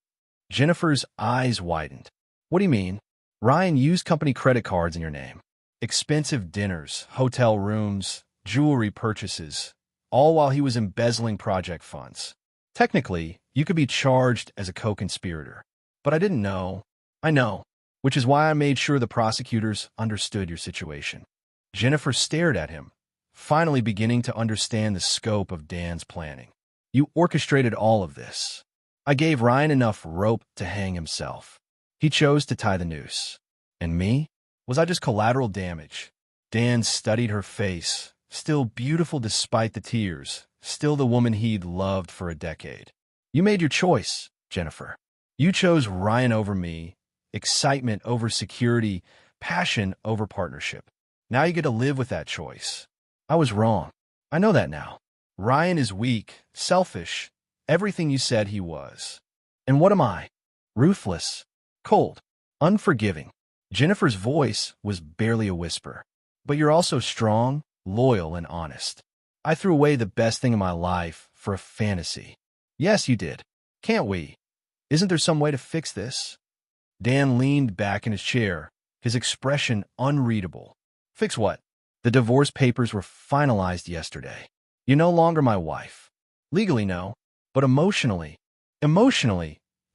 Jennifer's eyes widened. What do you mean? Ryan used company credit cards in your name. Expensive dinners, hotel rooms, jewelry purchases, all while he was embezzling project funds. Technically, you could be charged as a co-conspirator. But I didn't know. I know, which is why I made sure the prosecutors understood your situation. Jennifer stared at him, finally beginning to understand the scope of Dan's planning. You orchestrated all of this. I gave Ryan enough rope to hang himself. He chose to tie the noose. And me? Was I just collateral damage? Dan studied her face, still beautiful despite the tears, still the woman he'd loved for a decade. You made your choice, Jennifer. You chose Ryan over me, excitement over security, passion over partnership. Now you get to live with that choice. I was wrong. I know that now. Ryan is weak, selfish, everything you said he was. And what am I? Ruthless, cold, unforgiving. Jennifer's voice was barely a whisper. But you're also strong, loyal, and honest. I threw away the best thing in my life for a fantasy. Yes, you did. Can't we? Isn't there some way to fix this? Dan leaned back in his chair, his expression unreadable. Fix what? The divorce papers were finalized yesterday. You're no longer my wife. Legally, no. But emotionally,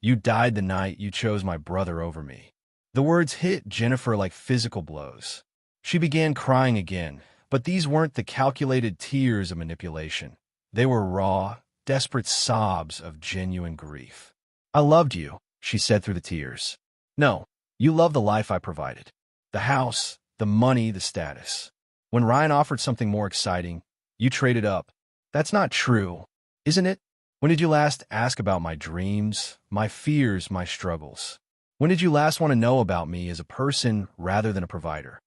you died the night you chose my brother over me. The words hit Jennifer like physical blows. She began crying again, but these weren't the calculated tears of manipulation. They were raw, desperate sobs of genuine grief. I loved you, she said through the tears. No, you loved the life I provided. The house, the money, the status. When Ryan offered something more exciting, you traded up. That's not true, isn't it? When did you last ask about my dreams, my fears, my struggles? When did you last want to know about me as a person rather than a provider?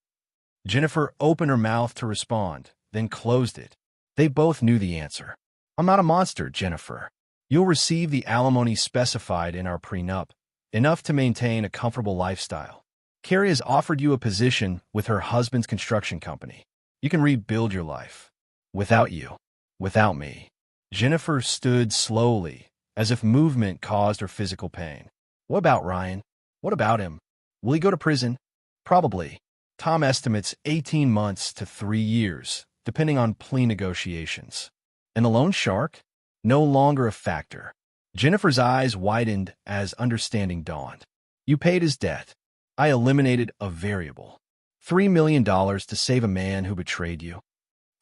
Jennifer opened her mouth to respond, then closed it. They both knew the answer. I'm not a monster, Jennifer. You'll receive the alimony specified in our prenup, enough to maintain a comfortable lifestyle. Carrie has offered you a position with her husband's construction company. You can rebuild your life. Without you. Without me. Jennifer stood slowly, as if movement caused her physical pain. What about Ryan? What about him? Will he go to prison? Probably. Tom estimates 18 months to 3 years, depending on plea negotiations. And the loan shark? No longer a factor. Jennifer's eyes widened as understanding dawned. You paid his debt. I eliminated a variable. $3 million to save a man who betrayed you.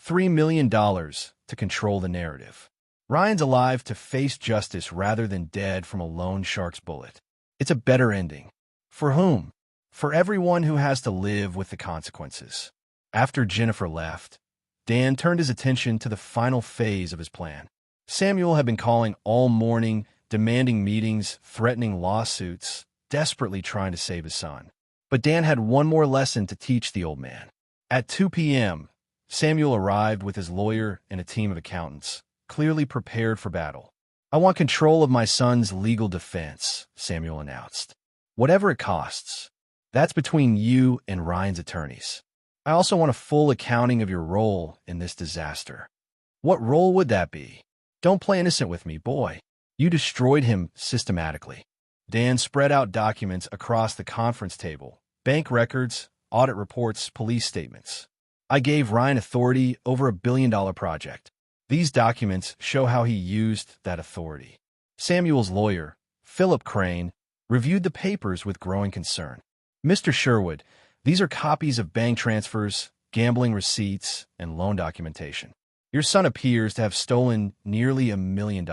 $3 million to control the narrative. Ryan's alive to face justice rather than dead from a loan shark's bullet. It's a better ending. For whom? For everyone who has to live with the consequences. After Jennifer left, Dan turned his attention to the final phase of his plan. Samuel had been calling all morning, demanding meetings, threatening lawsuits, desperately trying to save his son. But Dan had one more lesson to teach the old man. At 2 p.m., Samuel arrived with his lawyer and a team of accountants, clearly prepared for battle. I want control of my son's legal defense, Samuel announced. Whatever it costs. That's between you and Ryan's attorneys. I also want a full accounting of your role in this disaster. What role would that be? Don't play innocent with me, boy. You destroyed him systematically. Dan spread out documents across the conference table, bank records, audit reports, police statements. I gave Ryan authority over $1 billion project. These documents show how he used that authority. Samuel's lawyer, Philip Crane, reviewed the papers with growing concern. Mr. Sherwood, these are copies of bank transfers, gambling receipts, and loan documentation. Your son appears to have stolen nearly $1 million.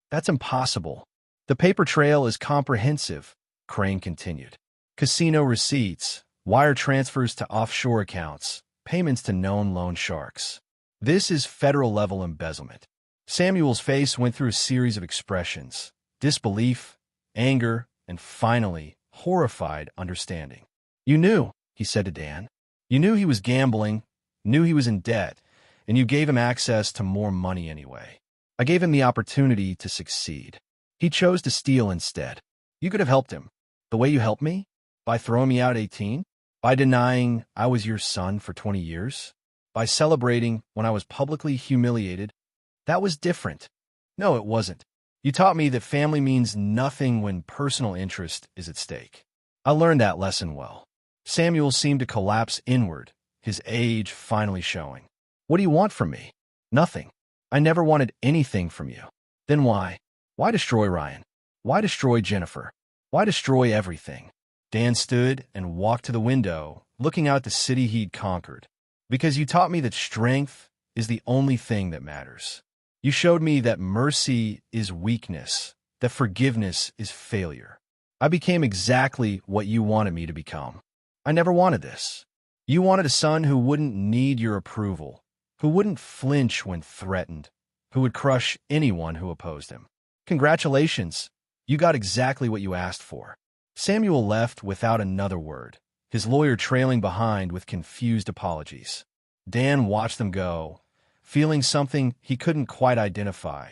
That's impossible. The paper trail is comprehensive, Crane continued. Casino receipts, wire transfers to offshore accounts, payments to known loan sharks. This is federal-level embezzlement. Samuel's face went through a series of expressions: disbelief, anger, and finally, horrified understanding. You knew, he said to Dan. You knew he was gambling, knew he was in debt, and you gave him access to more money anyway. I gave him the opportunity to succeed. He chose to steal instead. You could have helped him. The way you helped me? By throwing me out at 18? By denying I was your son for 20 years? By celebrating when I was publicly humiliated? That was different. No, it wasn't. You taught me that family means nothing when personal interest is at stake. I learned that lesson well. Samuel seemed to collapse inward, his age finally showing. What do you want from me? Nothing. I never wanted anything from you. Then why? Why destroy Ryan? Why destroy Jennifer? Why destroy everything? Dan stood and walked to the window, looking out the city he'd conquered. Because you taught me that strength is the only thing that matters. You showed me that mercy is weakness, that forgiveness is failure. I became exactly what you wanted me to become. I never wanted this. You wanted a son who wouldn't need your approval, who wouldn't flinch when threatened, who would crush anyone who opposed him. Congratulations, you got exactly what you asked for. Samuel left without another word, his lawyer trailing behind with confused apologies. Dan watched them go, feeling something he couldn't quite identify.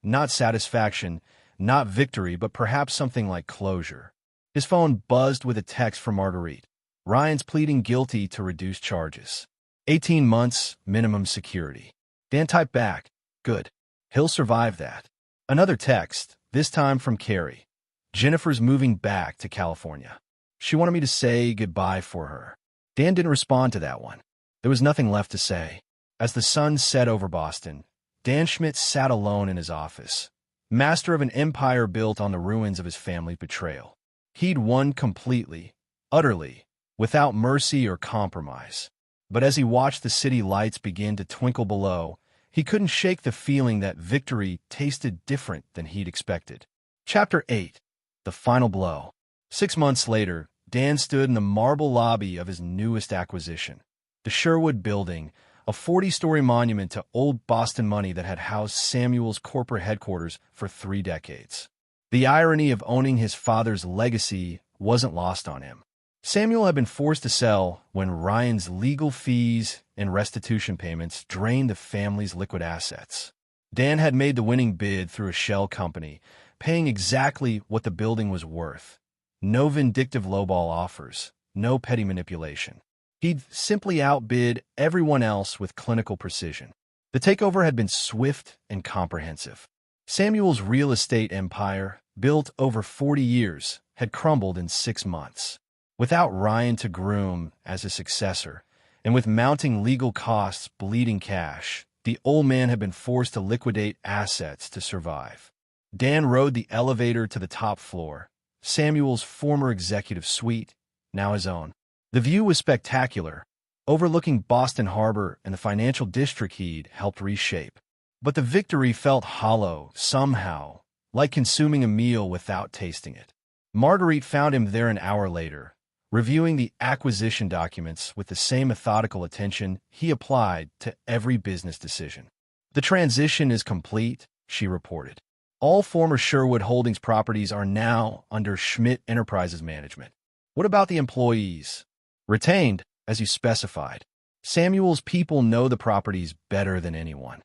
Not satisfaction, not victory, but perhaps something like closure. His phone buzzed with a text from Marguerite. Ryan's pleading guilty to reduced charges. 18 months, minimum security. Dan typed back, good. He'll survive that. Another text, this time from Carrie. Jennifer's moving back to California. She wanted me to say goodbye for her. Dan didn't respond to that one. There was nothing left to say. As the sun set over Boston, Dan Schmidt sat alone in his office, master of an empire built on the ruins of his family's betrayal. He'd won completely, utterly, without mercy or compromise. But as he watched the city lights begin to twinkle below, he couldn't shake the feeling that victory tasted different than he'd expected. Chapter 8. The Final Blow. 6 months later, Dan stood in the marble lobby of his newest acquisition, the Sherwood Building, a 40-story monument to old Boston money that had housed Samuel's corporate headquarters for 3 decades. The irony of owning his father's legacy wasn't lost on him. Samuel had been forced to sell when Ryan's legal fees and restitution payments drained the family's liquid assets. Dan had made the winning bid through a shell company, paying exactly what the building was worth. No vindictive lowball offers, no petty manipulation. He'd simply outbid everyone else with clinical precision. The takeover had been swift and comprehensive. Samuel's real estate empire, built over 40 years, had crumbled in 6 months. Without Ryan to groom as his successor, and with mounting legal costs bleeding cash, the old man had been forced to liquidate assets to survive. Dan rode the elevator to the top floor, Samuel's former executive suite, now his own. The view was spectacular, overlooking Boston Harbor and the financial district he'd helped reshape. But the victory felt hollow, somehow, like consuming a meal without tasting it. Marguerite found him there an hour later, reviewing the acquisition documents with the same methodical attention he applied to every business decision. The transition is complete, she reported. All former Sherwood Holdings properties are now under Schmidt Enterprises management. What about the employees? Retained, as you specified. Samuel's people know the properties better than anyone.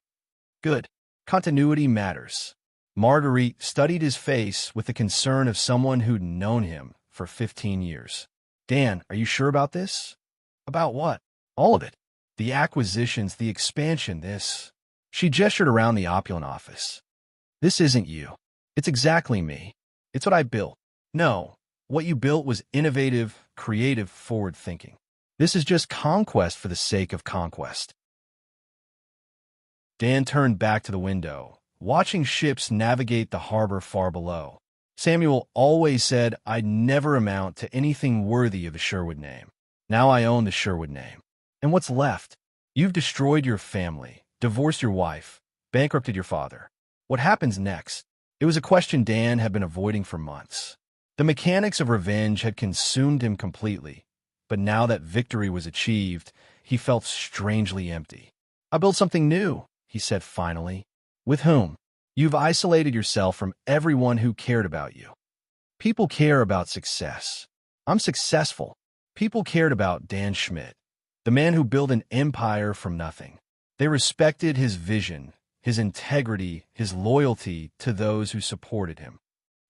Good. Continuity matters. Marguerite studied his face with the concern of someone who'd known him for 15 years. Dan, are you sure about this? About what? All of it. The acquisitions, the expansion, this. She gestured around the opulent office. This isn't you. It's exactly me. It's what I built. No, what you built was innovative, creative, forward-thinking. This is just conquest for the sake of conquest. Dan turned back to the window, watching ships navigate the harbor far below. Samuel always said I'd never amount to anything worthy of the Sherwood name. Now I own the Sherwood name. And what's left? You've destroyed your family, divorced your wife, bankrupted your father. What happens next? It was a question Dan had been avoiding for months. The mechanics of revenge had consumed him completely, but now that victory was achieved, he felt strangely empty. I built something new, he said finally. With whom? You've isolated yourself from everyone who cared about you. People care about success. I'm successful. People cared about Dan Schmidt, the man who built an empire from nothing. They respected his vision, his integrity, his loyalty to those who supported him.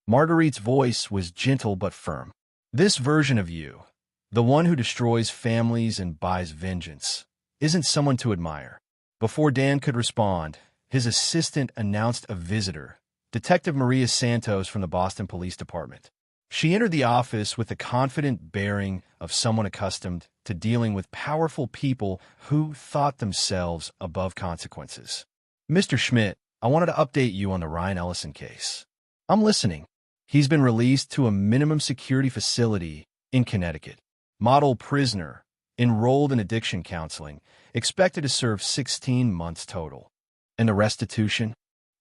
Marguerite's voice was gentle but firm. This version of you, the one who destroys families and buys vengeance, isn't someone to admire. Before Dan could respond, his assistant announced a visitor, Detective Maria Santos from the Boston Police Department. She entered the office with the confident bearing of someone accustomed to dealing with powerful people who thought themselves above consequences. "Mr. Schmidt, I wanted to update you on the Ryan Ellison case." "I'm listening." "He's been released to a minimum security facility in Connecticut. Model prisoner, enrolled in addiction counseling, expected to serve 16 months total." "And the restitution?"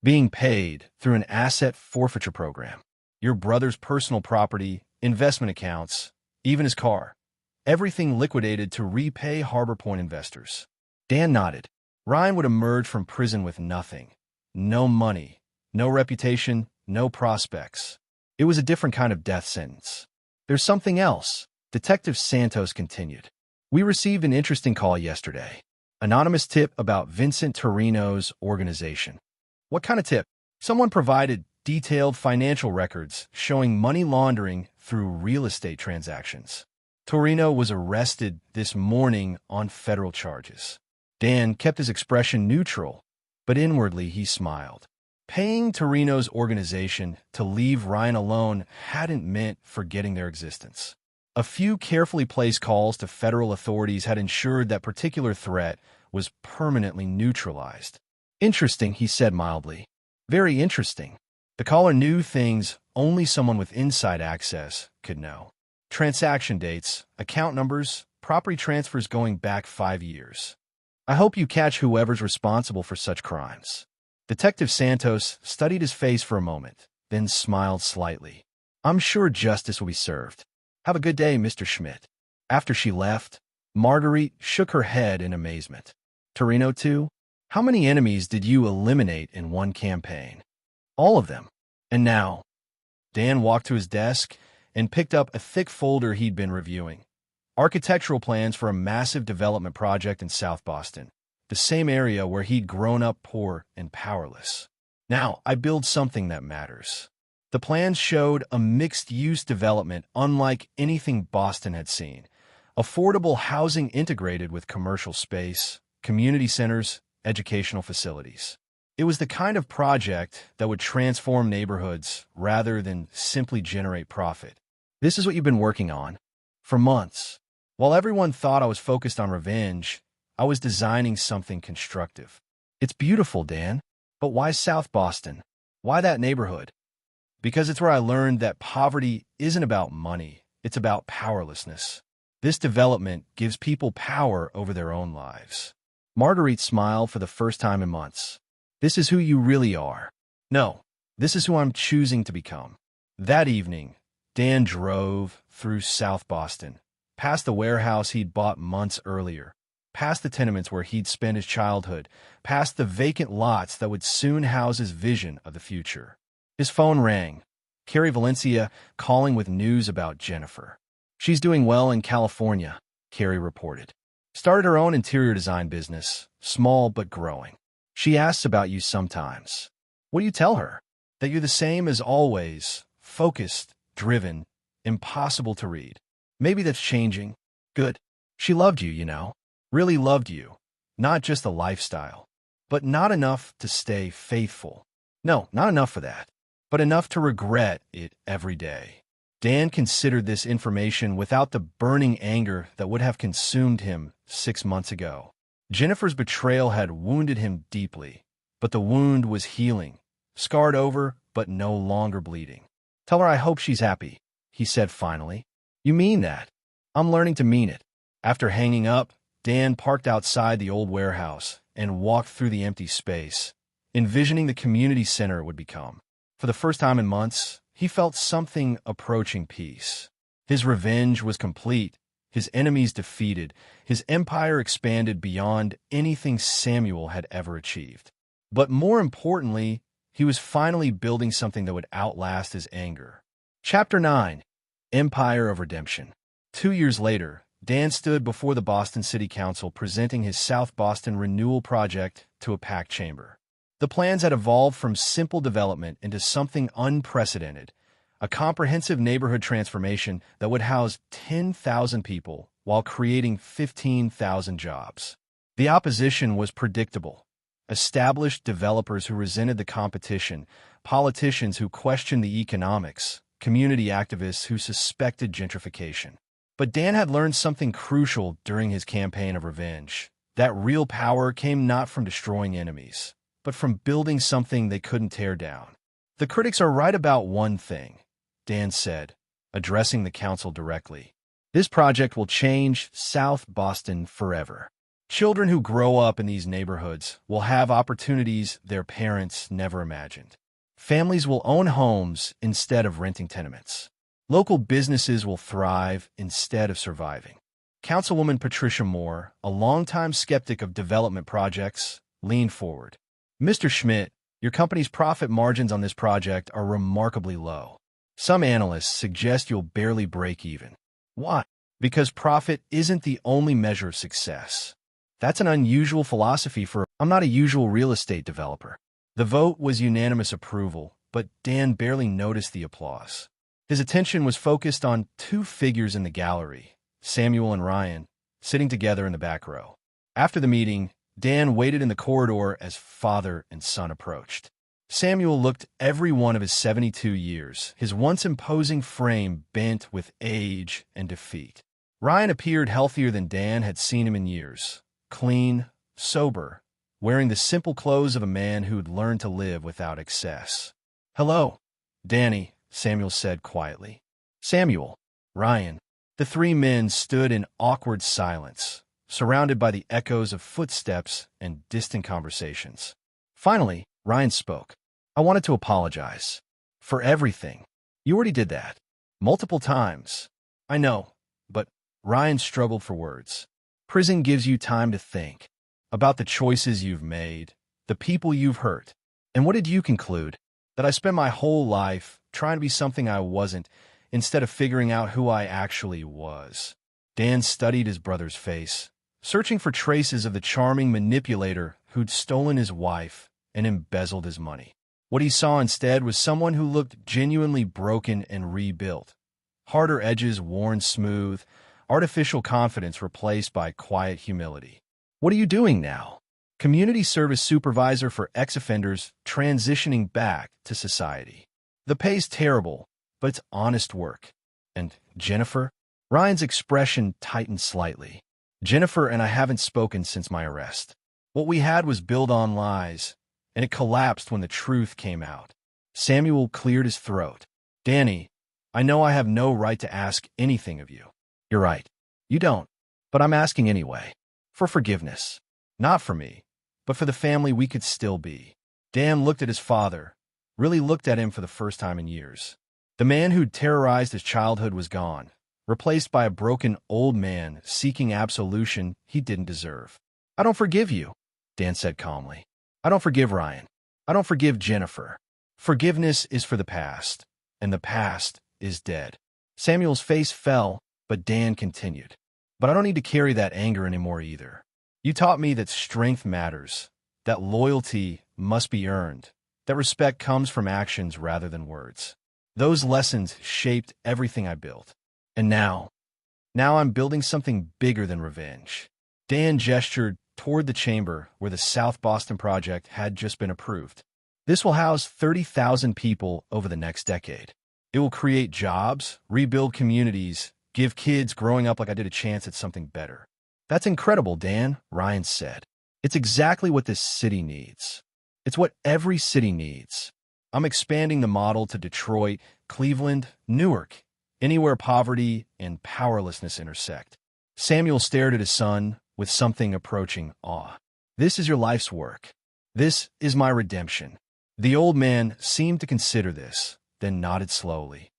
"Being paid through an asset forfeiture program. Your brother's personal property, investment accounts, even his car. Everything liquidated to repay Harbor Point investors." Dan nodded. Ryan would emerge from prison with nothing. No money, no reputation, no prospects. It was a different kind of death sentence. "There's something else," Detective Santos continued. "We received an interesting call yesterday. Anonymous tip about Vincent Torino's organization." "What kind of tip?" "Someone provided detailed financial records showing money laundering through real estate transactions. Torino was arrested this morning on federal charges." Dan kept his expression neutral, but inwardly he smiled. Paying Torino's organization to leave Ryan alone hadn't meant forgetting their existence. A few carefully placed calls to federal authorities had ensured that particular threat was permanently neutralized. "Interesting," he said mildly. "Very interesting." The caller knew things only someone with inside access could know. Transaction dates, account numbers, property transfers going back 5 years. "I hope you catch whoever's responsible for such crimes." Detective Santos studied his face for a moment, then smiled slightly. "I'm sure justice will be served. Have a good day, Mr. Schmidt." After she left, Marguerite shook her head in amazement. "Torino too? How many enemies did you eliminate in one campaign?" "All of them." "And now?" Dan walked to his desk and picked up a thick folder he'd been reviewing. Architectural plans for a massive development project in South Boston, the same area where he'd grown up poor and powerless. "Now, I build something that matters." The plans showed a mixed-use development unlike anything Boston had seen. Affordable housing integrated with commercial space, community centers, educational facilities. It was the kind of project that would transform neighborhoods rather than simply generate profit. "This is what you've been working on?" "For months. While everyone thought I was focused on revenge, I was designing something constructive." "It's beautiful, Dan. But why South Boston? Why that neighborhood?" "Because it's where I learned that poverty isn't about money, it's about powerlessness. This development gives people power over their own lives." Marguerite smiled for the first time in months. "This is who you really are." "No, this is who I'm choosing to become." That evening, Dan drove through South Boston, past the warehouse he'd bought months earlier, past the tenements where he'd spent his childhood, past the vacant lots that would soon house his vision of the future. His phone rang. Carrie Valencia calling with news about Jennifer. "She's doing well in California," Carrie reported. "Started her own interior design business, small but growing. She asks about you sometimes." "What do you tell her?" "That you're the same as always, focused, driven, impossible to read." "Maybe that's changing." "Good. She loved you, you know. Really loved you. Not just the lifestyle. But not enough to stay faithful. No, not enough for that. But enough to regret it every day." Dan considered this information without the burning anger that would have consumed him 6 months ago. Jennifer's betrayal had wounded him deeply, but the wound was healing, scarred over but no longer bleeding. "Tell her I hope she's happy," he said finally. "You mean that?" "I'm learning to mean it." After hanging up, Dan parked outside the old warehouse and walked through the empty space, envisioning the community center it would become. For the first time in months, he felt something approaching peace. His revenge was complete, his enemies defeated, his empire expanded beyond anything Samuel had ever achieved. But more importantly, he was finally building something that would outlast his anger. Chapter 9. Empire of Redemption. 2 years later, Dan stood before the Boston City Council presenting his South Boston renewal project to a packed chamber. The plans had evolved from simple development into something unprecedented, a comprehensive neighborhood transformation that would house 10,000 people while creating 15,000 jobs. The opposition was predictable. established developers who resented the competition, politicians who questioned the economics, community activists who suspected gentrification. But Dan had learned something crucial during his campaign of revenge. That real power came not from destroying enemies, but from building something they couldn't tear down. The critics are right about one thing, Dan said, addressing the council directly. This project will change South Boston forever. Children who grow up in these neighborhoods will have opportunities their parents never imagined. Families will own homes instead of renting tenements. Local businesses will thrive instead of surviving. Councilwoman Patricia Moore, a longtime skeptic of development projects, leaned forward. Mr. Schmidt, your company's profit margins on this project are remarkably low. Some analysts suggest you'll barely break even. Why? Because profit isn't the only measure of success. That's an unusual philosophy for I'm not a usual real estate developer. The vote was unanimous approval, but Dan barely noticed the applause. His attention was focused on two figures in the gallery, Samuel and Ryan, sitting together in the back row. After the meeting, Dan waited in the corridor as father and son approached. Samuel looked every one of his 72 years, his once imposing frame bent with age and defeat. Ryan appeared healthier than Dan had seen him in years, clean, sober, wearing the simple clothes of a man who'd learned to live without excess. "Hello, Danny," Samuel said quietly. "Samuel, Ryan." The three men stood in awkward silence, surrounded by the echoes of footsteps and distant conversations. Finally, Ryan spoke. "I wanted to apologize. For everything. You already did that. Multiple times. I know, but..." Ryan struggled for words. "Prison gives you time to think about the choices you've made, the people you've hurt. And what did you conclude? That I spent my whole life trying to be something I wasn't, instead of figuring out who I actually was." Dan studied his brother's face, searching for traces of the charming manipulator who'd stolen his wife and embezzled his money. What he saw instead was someone who looked genuinely broken and rebuilt. Harder edges worn smooth, artificial confidence replaced by quiet humility. "What are you doing now?" "Community service supervisor for ex-offenders transitioning back to society. The pay's terrible, but it's honest work." "And Jennifer?" Ryan's expression tightened slightly. "Jennifer and I haven't spoken since my arrest. What we had was built on lies, and it collapsed when the truth came out." Samuel cleared his throat. "Danny, I know I have no right to ask anything of you." "You're right. You don't. But I'm asking anyway. For forgiveness. Not for me, but for the family we could still be." Dan looked at his father, really looked at him for the first time in years. The man who'd terrorized his childhood was gone, replaced by a broken old man seeking absolution he didn't deserve. "I don't forgive you," Dan said calmly. "I don't forgive Ryan. I don't forgive Jennifer. Forgiveness is for the past, and the past is dead." Samuel's face fell, but Dan continued. "But I don't need to carry that anger anymore either. You taught me that strength matters, that loyalty must be earned, that respect comes from actions rather than words. Those lessons shaped everything I built. And now I'm building something bigger than revenge." Dan gestured toward the chamber where the South Boston project had just been approved. "This will house 30,000 people over the next decade. It will create jobs, rebuild communities, give kids growing up like I did a chance at something better." "That's incredible, Dan," Ryan said. "It's exactly what this city needs. It's what every city needs. I'm expanding the model to Detroit, Cleveland, Newark, anywhere poverty and powerlessness intersect." Samuel stared at his son with something approaching awe. "This is your life's work. This is my redemption." The old man seemed to consider this, then nodded slowly.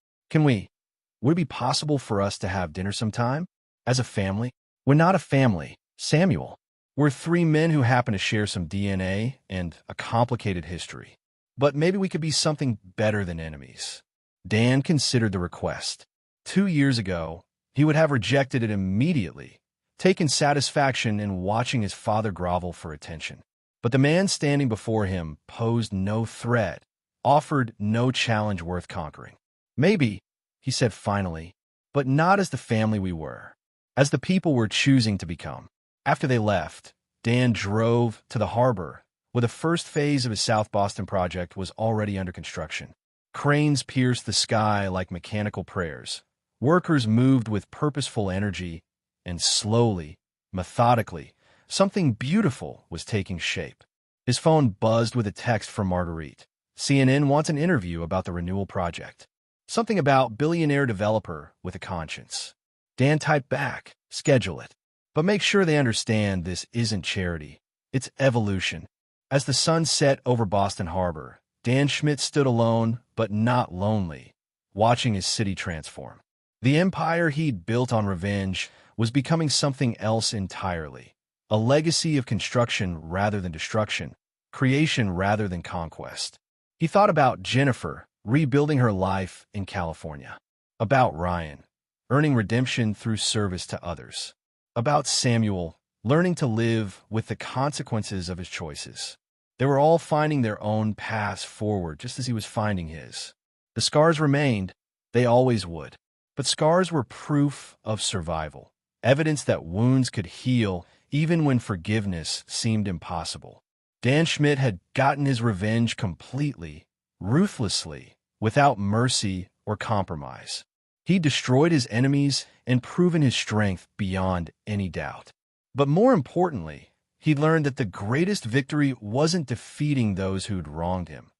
Would it be possible for us to have dinner sometime? As a family?" "We're not a family, Samuel. We're three men who happen to share some DNA and a complicated history. But maybe we could be something better than enemies." Dan considered the request. 2 years ago, he would have rejected it immediately, taken satisfaction in watching his father grovel for attention. But the man standing before him posed no threat, offered no challenge worth conquering. "Maybe," he said finally, "but not as the family we were, as the people we're choosing to become." After they left, Dan drove to the harbor, where the first phase of his South Boston project was already under construction. Cranes pierced the sky like mechanical prayers. Workers moved with purposeful energy, and slowly, methodically, something beautiful was taking shape. His phone buzzed with a text from Marguerite. CNN wants an interview about the renewal project. Something about billionaire developer with a conscience. Dan typed back, schedule it. But make sure they understand this isn't charity. It's evolution. As the sun set over Boston Harbor, Dan Schmidt stood alone, but not lonely, watching his city transform. The empire he'd built on revenge was becoming something else entirely. A legacy of construction rather than destruction, creation rather than conquest. He thought about Jennifer, rebuilding her life in California. About Ryan, earning redemption through service to others. About Samuel, learning to live with the consequences of his choices. They were all finding their own paths forward just as he was finding his. The scars remained, they always would. But scars were proof of survival, evidence that wounds could heal even when forgiveness seemed impossible. Dan Schmidt had gotten his revenge completely, ruthlessly, without mercy or compromise. He destroyed his enemies and proven his strength beyond any doubt. But more importantly, he learned that the greatest victory wasn't defeating those who'd wronged him.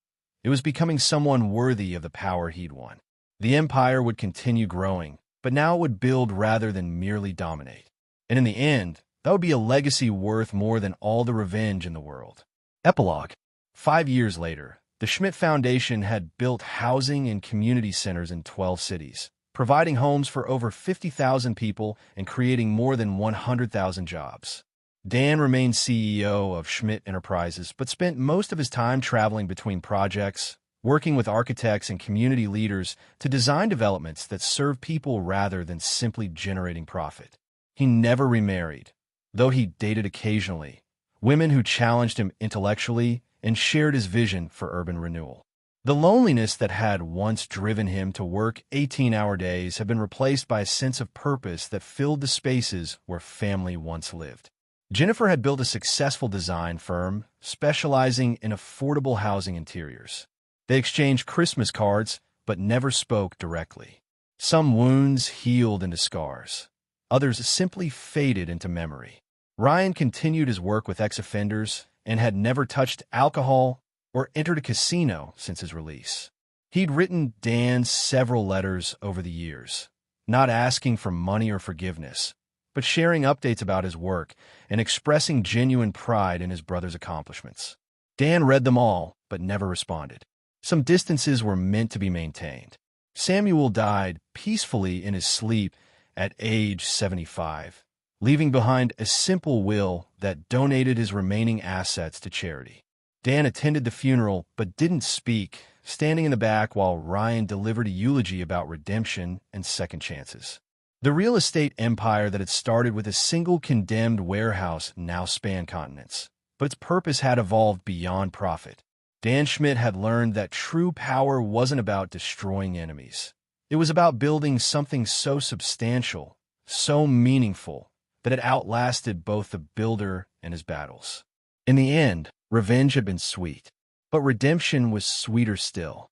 It was becoming someone worthy of the power he'd won. The empire would continue growing, but now it would build rather than merely dominate. And in the end, that would be a legacy worth more than all the revenge in the world. Epilogue. 5 years later, the Schmidt Foundation had built housing and community centers in 12 cities, providing homes for over 50,000 people and creating more than 100,000 jobs. Dan remained CEO of Schmidt Enterprises, but spent most of his time traveling between projects, working with architects and community leaders to design developments that serve people rather than simply generating profit. He never remarried, though he dated occasionally, women who challenged him intellectually and shared his vision for urban renewal. The loneliness that had once driven him to work 18-hour days had been replaced by a sense of purpose that filled the spaces where family once lived. Jennifer had built a successful design firm specializing in affordable housing interiors. They exchanged Christmas cards, but never spoke directly. Some wounds healed into scars. Others simply faded into memory. Ryan continued his work with ex-offenders and had never touched alcohol or entered a casino since his release. He'd written Dan several letters over the years, not asking for money or forgiveness, but sharing updates about his work and expressing genuine pride in his brother's accomplishments. Dan read them all, but never responded. Some distances were meant to be maintained. Samuel died peacefully in his sleep at age 75, leaving behind a simple will that donated his remaining assets to charity. Dan attended the funeral but didn't speak, standing in the back while Ryan delivered a eulogy about redemption and second chances. The real estate empire that had started with a single condemned warehouse now spanned continents, but its purpose had evolved beyond profit. Dan Schmidt had learned that true power wasn't about destroying enemies. It was about building something so substantial, so meaningful, that it outlasted both the builder and his battles. In the end, revenge had been sweet, but redemption was sweeter still.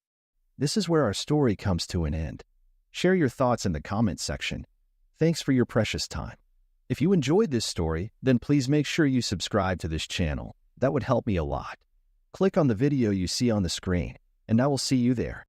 This is where our story comes to an end. Share your thoughts in the comments section. Thanks for your precious time. If you enjoyed this story, then please make sure you subscribe to this channel. That would help me a lot. Click on the video you see on the screen, and I will see you there.